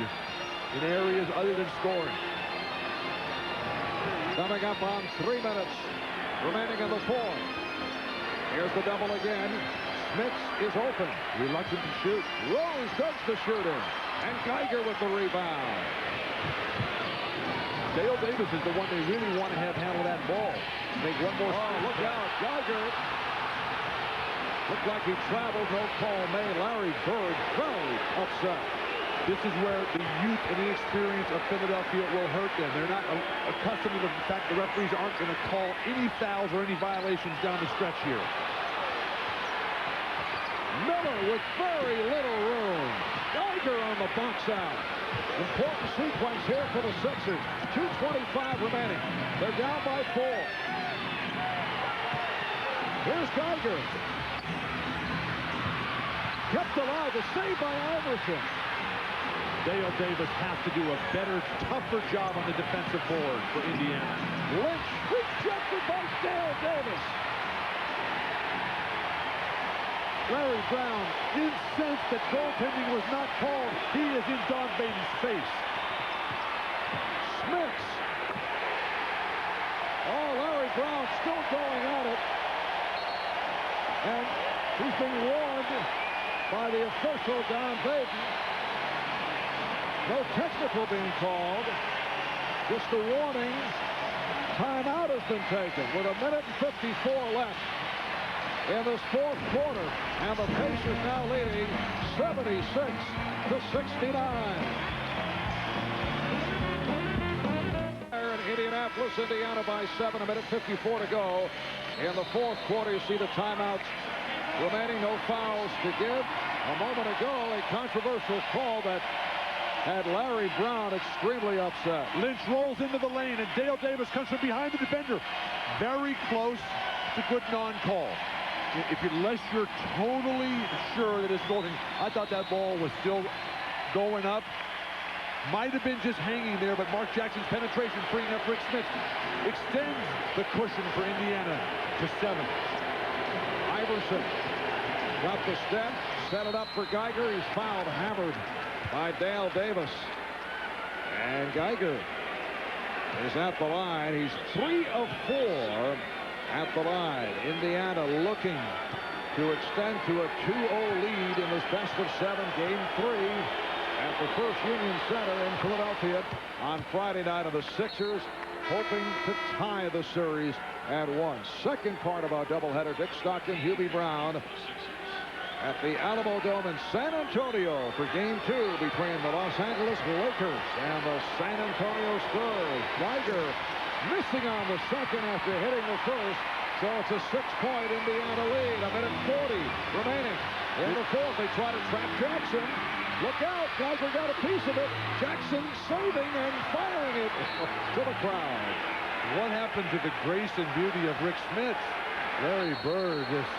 in areas other than scoring. Coming up on 3 minutes remaining in the fourth. Here's the double again. Smits is open. Reluctant to shoot. Rose does the shooting. And Geiger with the rebound. Dale Davis is the one they really want to have handle that ball. Make one more. Oh, look out. Geiger Looked like he traveled, no call made. Larry Bird very upset. This is where the youth and the experience of Philadelphia will hurt them. They're not accustomed to the fact the referees aren't going to call any fouls or any violations down the stretch here. Miller with very little room. Geiger on the box out. Important sequence here for the Sixers. 2:25 remaining. They're down by 4. Here's Geiger. Kept alive. The save by Iverson. Dale Davis has to do a better, tougher job on the defensive board for Indiana. Lynch rejected by Dale Davis. Larry Brown, incensed that goaltending was not called. He is in Don Baden's face. Smith. Oh, Larry Brown still going at it. And he's being warned by the official, Don Baden. No technical being called. Just a warning. Timeout has been taken with 1:54 left in this fourth quarter. And the Pacers now leading 76-69. In Indianapolis, Indiana by 7, 1:54 to go. In the fourth quarter, you see the timeouts remaining. No fouls to give. A moment ago, a controversial call that had Larry Brown extremely upset. Lynch rolls into the lane, and Dale Davis comes from behind the defender. Very close. It's a good non-call. Unless you're totally sure that it's going. I thought that ball was still going up. Might have been just hanging there, but Mark Jackson's penetration freeing up Rick Smith extends the cushion for Indiana to 7. Iverson got the step, set it up for Geiger. He's fouled, hammered by Dale Davis. And Geiger is at the line. He's 3 of 4 at the line. Indiana looking to extend to a 2-0 lead in this best-of-7 game 3 at the First Union Center in Philadelphia on Friday night. Of the Sixers hoping to tie the series at 1. Second part of our doubleheader. Dick Stockton, Hubie Brown at the Alamo Dome in San Antonio for game 2 between the Los Angeles Lakers and the San Antonio Spurs. Geiger missing on the second after hitting the first. So it's a 6-point Indiana lead. 1:40 remaining in the fourth. They try to trap Jackson. Look out. Geiger got a piece of it. Jackson saving and firing it to the crowd. What happened to the grace and beauty of Rick Smith? Larry Bird just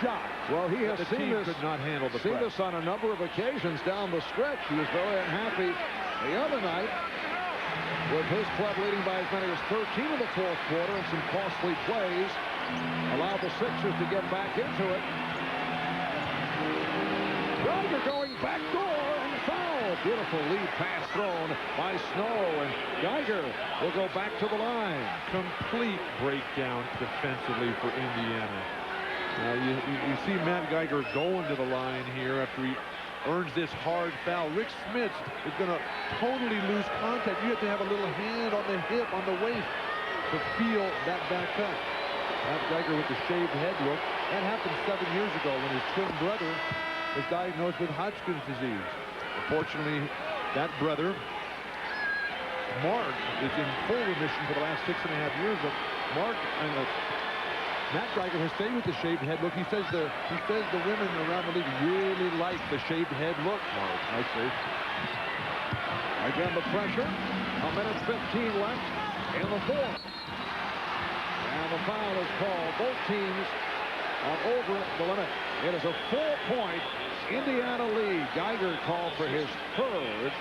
shocked. Well, he has seen this, could not handle the seen press. this on a number of occasions down the stretch. He was very unhappy the other night with his club leading by as many as 13 in the fourth quarter, and some costly plays allowed the Sixers to get back into it. Geiger going back door and foul. Beautiful lead pass thrown by Snow, and Geiger will go back to the line. Complete breakdown defensively for Indiana. You see Matt Geiger going to the line here after he earns this hard foul. Rick Smith is going to totally lose contact. You have to have a little hand on the hip, on the waist to feel that back cut. Matt Geiger with the shaved head look. That happened 7 years ago when his twin brother was diagnosed with Hodgkin's disease. Unfortunately, that brother, Mark, is in full remission for the last 6.5 years. But Matt Geiger has stayed with the shaved head look. He says the women around the league really like the shaved head look, Mark. I see. Again, the pressure. 1:15 left in the fourth. And the foul is called. Both teams are over the limit. It is a 4-point Indiana lead. Geiger called for his third.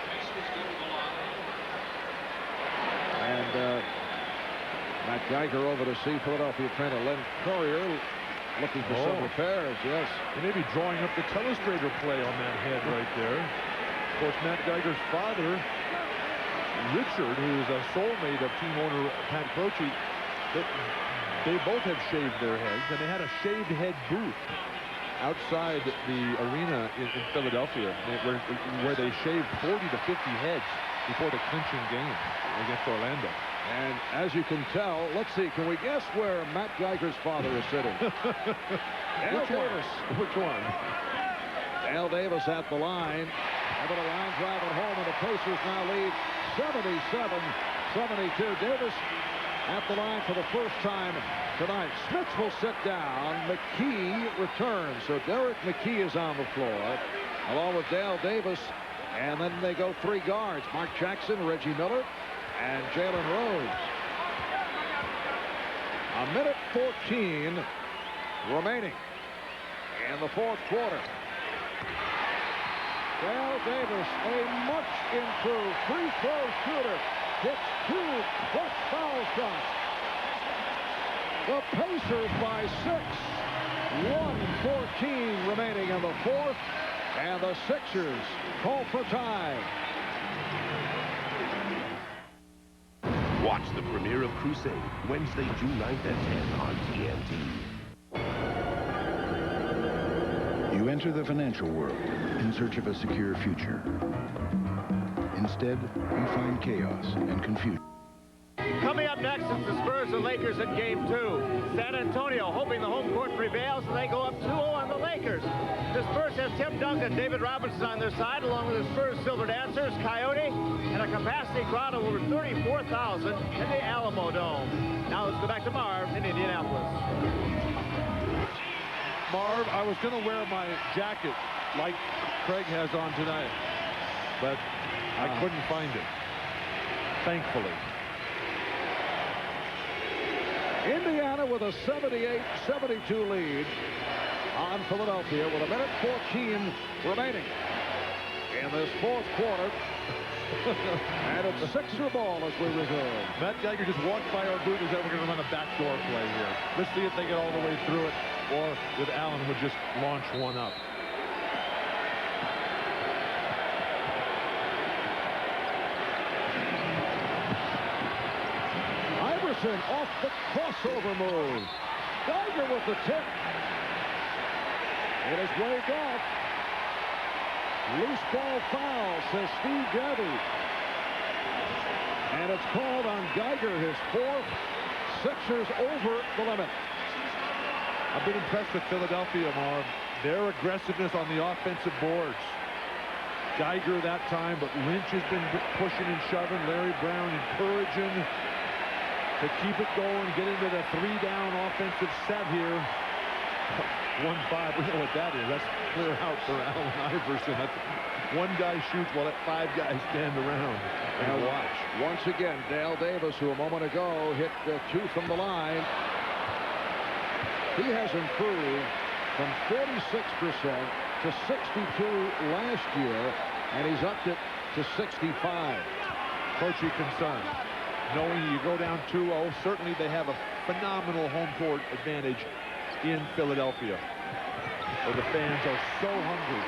And Matt Geiger over to see Philadelphia trainer Len Courier looking for some repairs. Yes. He may be drawing up the telestrator play on that head right there. Of course, Matt Geiger's father, Richard, who is a soulmate of team owner Pat Croce, they both have shaved their heads, and they had a shaved head booth outside the arena in Philadelphia where they shaved 40 to 50 heads before the clinching game against Orlando. And as you can tell, let's see, can we guess where Matt Geiger's father is sitting? Dale Davis. Which one? Dale Davis at the line. Over the line drive at home, and the Pacers now lead 77-72. Davis at the line for the first time tonight. Smith will sit down. McKee returns. So Derek McKee is on the floor, along with Dale Davis. And then they go 3 guards. Mark Jackson, Reggie Miller, and Jalen Rose. A minute 14 remaining in the fourth quarter. Dale Davis, a much improved free throw shooter, hits 2 plus foul shots. The Pacers by 6. 1:14 remaining in the fourth, and the Sixers call for time. Watch the premiere of Crusade Wednesday, June 9th at 10 on TNT. You enter the financial world in search of a secure future. Instead, you find chaos and confusion. Coming up next is the Spurs and Lakers in Game 2. San Antonio hoping the home court prevails, and they go up 2-0 on the Lakers. The Spurs have Tim Duncan, David Robinson on their side, along with the Spurs Silver Dancers, Coyote, and a capacity crowd of over 34,000 in the Alamo Dome. Now let's go back to Marv in Indianapolis. Marv, I was going to wear my jacket like Craig has on tonight, but I couldn't find it, thankfully. Indiana with a 78-72 lead on Philadelphia with a minute 14 remaining in this fourth quarter. And it's Sixer ball as we resume. Matt Geiger just walked by our booth and said we're going to run a backdoor play here. Let's see if they get all the way through it, or if Allen would just launch one up. Iverson off the crossover move. Geiger with the tip. It is waved off. Loose ball foul, says Steve Gabby. And it's called on Geiger, his 4th. Sixers over the limit. I've been impressed with Philadelphia, Marv. Their aggressiveness on the offensive boards. Geiger that time, but Lynch has been pushing and shoving. Larry Brown encouraging to keep it going, get into the 3-down offensive set here. 1-5, we know what that is. That's clear out for Allen Iverson. That's one guy shoots while that 5 guys stand around and watch. Once again, Dale Davis, who a moment ago hit 2 from the line. He has improved from 46% to 62 last year, and he's upped it to 65. Coaching concern. Knowing you go down 2-0, certainly they have a phenomenal home court advantage in Philadelphia, where the fans are so hungry.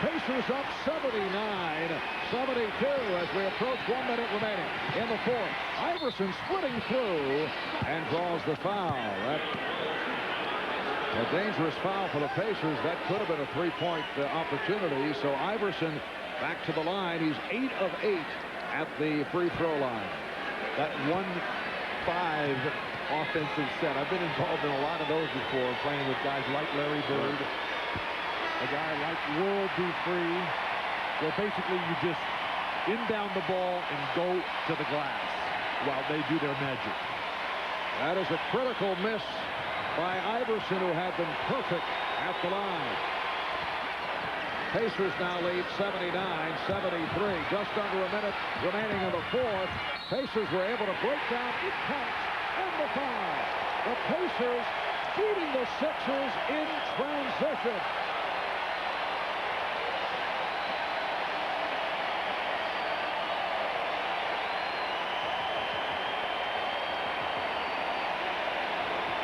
Pacers up 79-72 as we approach 1 minute remaining in the fourth. Iverson splitting through and draws the foul. That's a dangerous foul for the Pacers. That could have been a 3-point opportunity. So Iverson back to the line. He's 8 of 8 at the free throw line. That 1-5 offensive set. I've been involved in a lot of those before, playing with guys like Larry Bird, a guy like World Dupree, where basically you just inbound the ball and go to the glass while they do their magic. That is a critical miss by Iverson, who had been perfect at the line. Pacers now lead 79-73. Just under a minute remaining in the fourth. Pacers were able to break down the counts and the foul. The Pacers beating the Sixers in transition.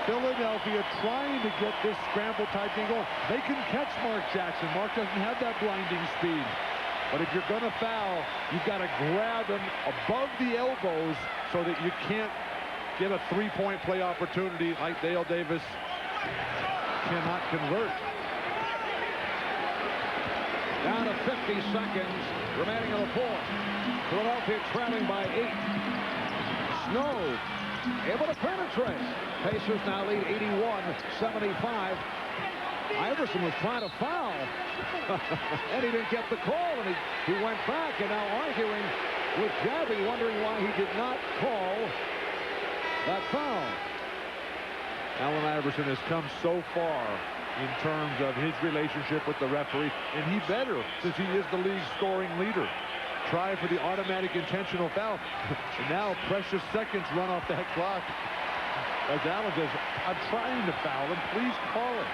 Philadelphia trying to get this scramble type thing going. They can catch Mark Jackson. Mark doesn't have that blinding speed. But if you're going to foul, you've got to grab him above the elbows so that you can't get a 3-point play opportunity like Dale Davis cannot convert. Down to 50 seconds remaining in the fourth. Philadelphia trailing by 8. Snow able to penetrate. Pacers now lead 81-75. Iverson was trying to foul, and he didn't get the call, and he went back and now arguing with Jabby, wondering why he did not call that foul. Allen Iverson has come so far in terms of his relationship with the referee, and he better, since he is the league scoring leader. Try for the automatic intentional foul. And now precious seconds run off that clock. As Allen says, I'm trying to foul him. Please call it.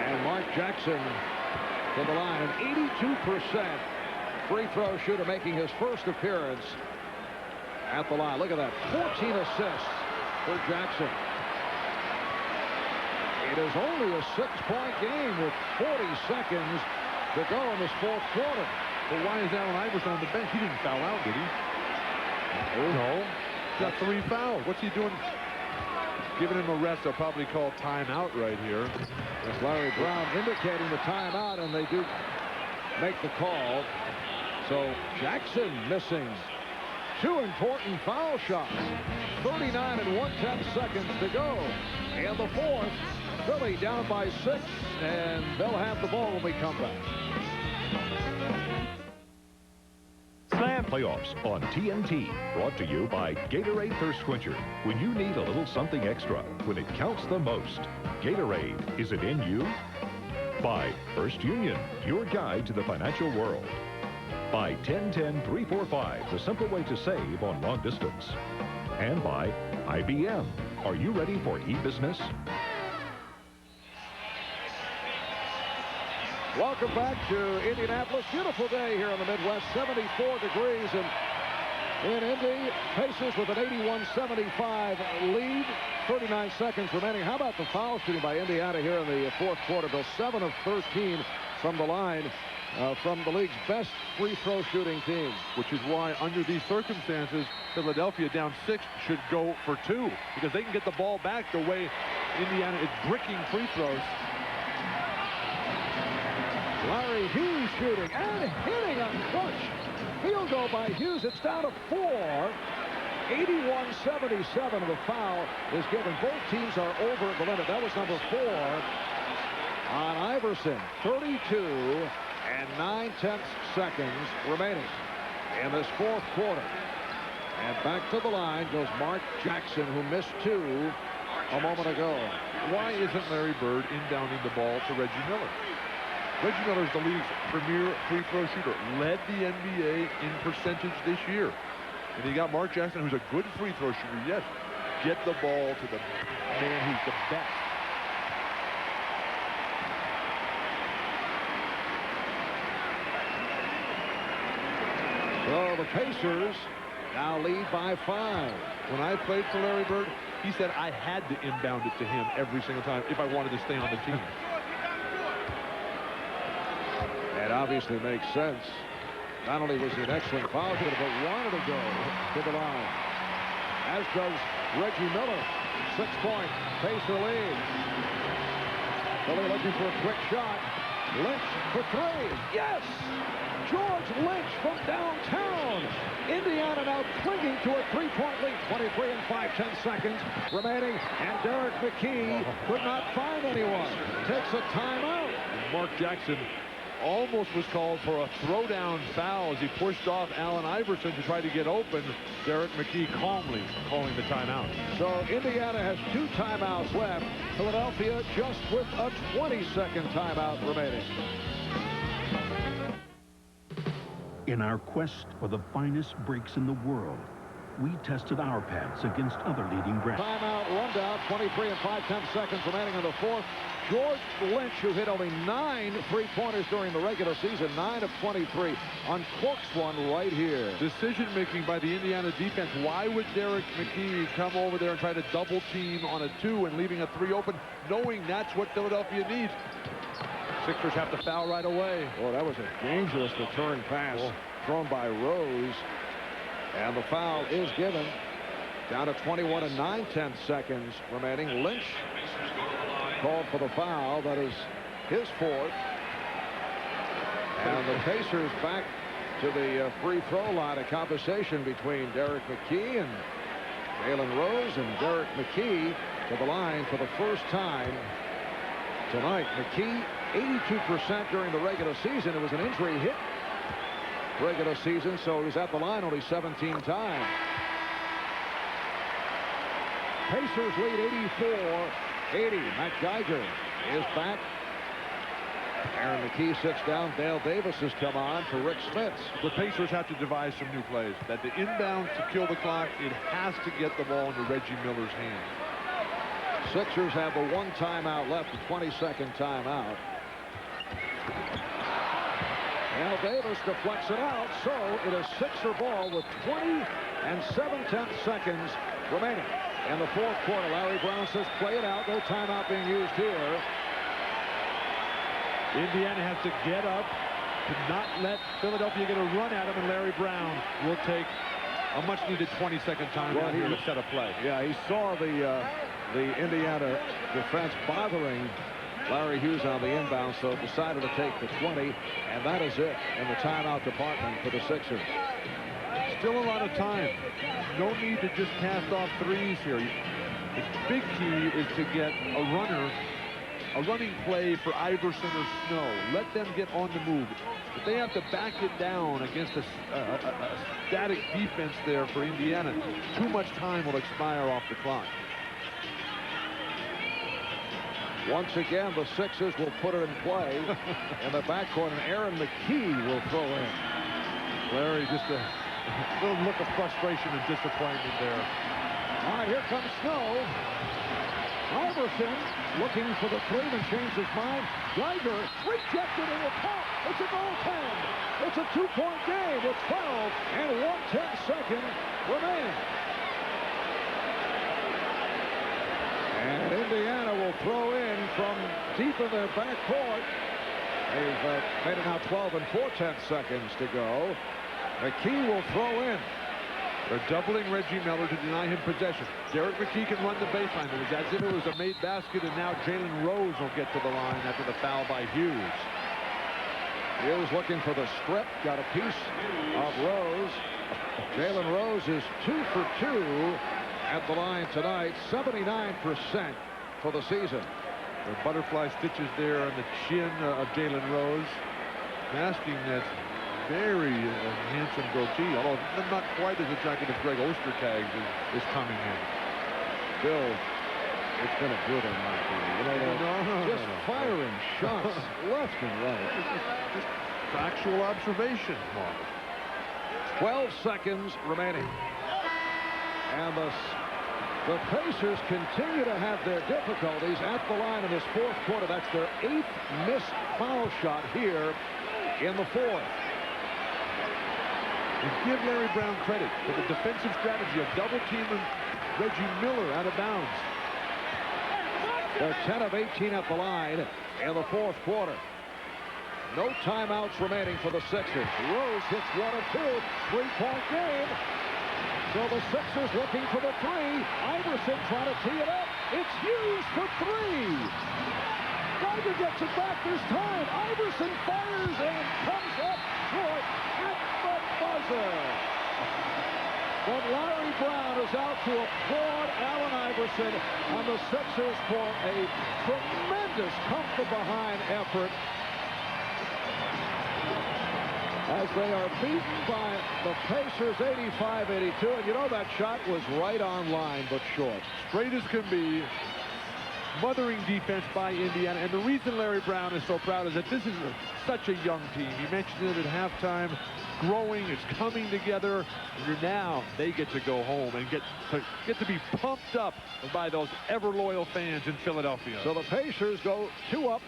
And Mark Jackson to the line. An 82% free throw shooter making his first appearance at the line. Look at that. 14 assists for Jackson. It is only a 6-point game with 40 seconds to go in this fourth quarter. But why is Allen Iverson on the bench? He didn't foul out, did he? No. Got 3 fouls. What's he doing? Giving him a rest. They'll probably call timeout right here. That's Larry Brown indicating the timeout, and they do make the call. So Jackson missing 2 important foul shots. 39 and 1/10 seconds to go in the fourth. Philly down by 6, and they'll have the ball when we come back. Slam Playoffs on TNT, brought to you by Gatorade Thirst Quencher. When you need a little something extra, when it counts the most. Gatorade, is it in you? By First Union, your guide to the financial world. By 10-10-345, the simple way to save on long distance. And by IBM, are you ready for e-business? Welcome back to Indianapolis. Beautiful day here in the Midwest. 74 degrees in Indy. Pacers with an 81-75 lead. 39 seconds remaining. How about the foul shooting by Indiana here in the fourth quarter? Bill, 7 of 13 from the line from the league's best free throw shooting team. Which is why, under these circumstances, Philadelphia down 6 should go for 2, because they can get the ball back the way Indiana is bricking free throws. Larry Hughes shooting and hitting a clutch field goal by Hughes. It's down to 4. 81-77 of the foul is given. Both teams are over the limit. That was number 4 on Iverson. 32 and 9/10 seconds remaining in this fourth quarter. And back to the line goes Mark Jackson, who missed 2 a moment ago. Why isn't Larry Bird inbounding the ball to Reggie Miller? Reggie Miller is the league's premier free throw shooter, led the NBA in percentage this year. And you got Mark Jackson, who's a good free throw shooter. Yes, get the ball to the man who's the best. So the Pacers now lead by 5. When I played for Larry Bird, he said I had to inbound it to him every single time if I wanted to stay on the team. It obviously makes sense. Not only was he an excellent foul shooter, but wanted to go to the line. As does Reggie Miller. 6-point Pacer lead. Philly looking for a quick shot. Lynch for 3. Yes! George Lynch from downtown. Indiana now clinging to a 3-point lead. 23 and 5/10 seconds remaining. And Derek McKee could not find anyone. Takes a timeout. Mark Jackson almost was called for a throwdown foul as he pushed off Allen Iverson to try to get open. Derek McKee calmly calling the timeout. So Indiana has 2 timeouts left. Philadelphia just with a 20-second timeout remaining. In our quest for the finest breaks in the world, we tested our pads against other leading brands. Timeout rundown. 23 and 5/10 seconds remaining in the fourth. George Lynch, who hit only 9 3-pointers during the regular season, 9 of 23, uncorks one right here. Decision-making by the Indiana defense. Why would Derek McKee come over there and try to double team on a 2 and leaving a 3 open, knowing that's what Philadelphia needs? Sixers have to foul right away. Oh, that was a dangerous return pass thrown by Rose. And the foul is given. Down to 21 and 9/10 seconds remaining. Lynch called for the foul. That is his fourth. And the Pacers back to the free throw line, a conversation between Derek McKee and Jalen Rose, and Derek McKee to the line for the first time tonight. McKee 82% during the regular season. It was an injury hit regular season, so he was at the line only 17 times. Pacers lead 84-80. Matt Geiger is back. Aaron McKee sits down. Dale Davis has come on for Rick Smits. The Pacers have to devise some new plays. That the inbound to kill the clock, it has to get the ball into Reggie Miller's hands. Sixers have the one timeout left, the 22nd timeout. Dale Davis deflects it out, so it is Sixer ball with 20 7/10 seconds remaining. In the fourth quarter, Larry Brown says play it out. No timeout being used here. Indiana has to get up to not let Philadelphia get a run at him, and Larry Brown will take a much-needed 20-second timeout here to set a play. Yeah, he saw the Indiana defense bothering Larry Hughes on the inbound, so decided to take the 20, and that is it in the timeout department for the Sixers. Still a lot of time. No need to just cast off threes here. The big key is to get a running play for Iverson or Snow. Let them get on the move. If they have to back it down against a static defense there for Indiana, too much time will expire off the clock. Once again, the Sixers will put it in play in the backcourt, and Aaron McKee will throw in. Larry, just a little look of frustration and disappointment there. All right, here comes Snow. Iverson looking for the three and changed his mind. Geiger rejected in the top. It's a goaltend. It's a two-point game with 12 and 1/10 seconds remaining. And Indiana will throw in from deep in their backcourt. They've made it now 12 and 4/10 seconds to go. McKee will throw in. They're doubling Reggie Miller to deny him possession. Derek McKee can run the baseline. It was as if it was a made basket, and now Jalen Rose will get to the line after the foul by Hughes. Hughes looking for the strip. Got a piece of Rose. Jalen Rose is 2 for 2 at the line tonight. 79% for the season. The butterfly stitches there on the chin of Jalen Rose, masking that very handsome goatee, although not quite as attractive as Greg Ostertag is coming in. Bill, it's been a brutal night for you. You know, just firing shots left and right. Just factual observation, Mark. 12 seconds remaining. And the Pacers continue to have their difficulties at the line in this fourth quarter. That's their 8th missed foul shot here in the fourth. And give Larry Brown credit for the defensive strategy of double-teaming Reggie Miller out of bounds. They're 10 of 18 at the line in the fourth quarter. No timeouts remaining for the Sixers. Rose hits 1 of 2. 3-point game. So the Sixers looking for the three. Iverson trying to tee it up. It's Hughes for 3. Geiger gets it back this time. Iverson fires and comes up short at the buzzer. But Larry Brown is out to applaud Allen Iverson on the Sixers for a tremendous come-from-behind effort as they are beaten by the Pacers 85-82. And you know that shot was right on line but short. Straight as can be. Mothering defense by Indiana. And the reason Larry Brown is so proud is that this is such a young team. He mentioned it at halftime. Growing, it's coming together. And now they get to go home and get to be pumped up by those ever-loyal fans in Philadelphia. So the Pacers go 2 up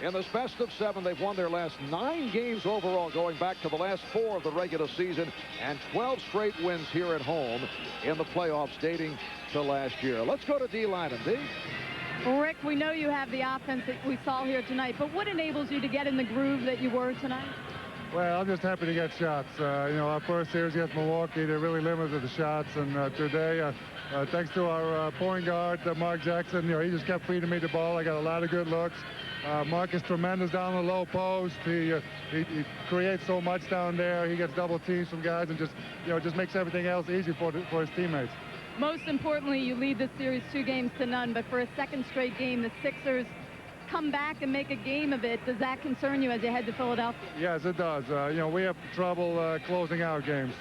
in this best of 7. They've won their last 9 games overall, going back to the last 4 of the regular season, and 12 straight wins here at home in the playoffs dating to last year. Let's go to D. Lyman. D. Rick, we know you have the offense that we saw here tonight, but what enables you to get in the groove that you were tonight? Well, I'm just happy to get shots. You know, our first series against Milwaukee, they really limited the shots, and today, thanks to our point guard, Mark Jackson, you know, he just kept feeding me the ball. I got a lot of good looks. Mark is tremendous down the low post. He creates so much down there. He gets double teams from guys and just makes everything else easy for his teammates. Most importantly, you lead this series 2-0, but for a second straight game, the Sixers come back and make a game of it. Does that concern you as you head to Philadelphia? Yes, it does. We have trouble closing out games.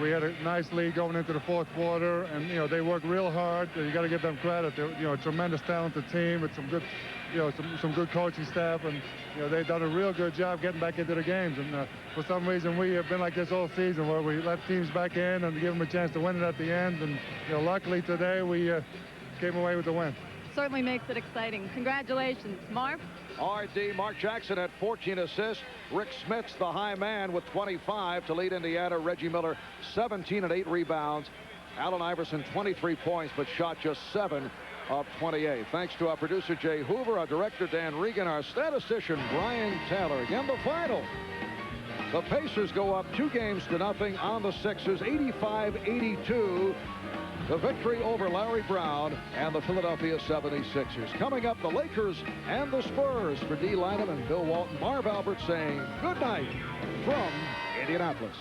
We had a nice lead going into the fourth quarter, and they work real hard. You got to give them credit. They're a tremendous talented team with some good, some good coaching staff, and they've done a real good job getting back into the games. And for some reason, we have been like this all season, where we let teams back in and give them a chance to win it at the end. And luckily today we came away with the win. Certainly makes it exciting. Congratulations, Marv. RD, Mark Jackson had 14 assists. Rick Smits, the high man, with 25 to lead Indiana. Reggie Miller, 17 and 8 rebounds. Allen Iverson, 23 points, but shot just 7 of 28. Thanks to our producer, Jay Hoover, our director, Dan Regan, our statistician, Brian Taylor. Again, the final. The Pacers go up 2-0 on the Sixers, 85-82. The victory over Larry Brown and the Philadelphia 76ers. Coming up, the Lakers and the Spurs. For Dee Lanham and Bill Walton, Marv Albert saying good night from Indianapolis.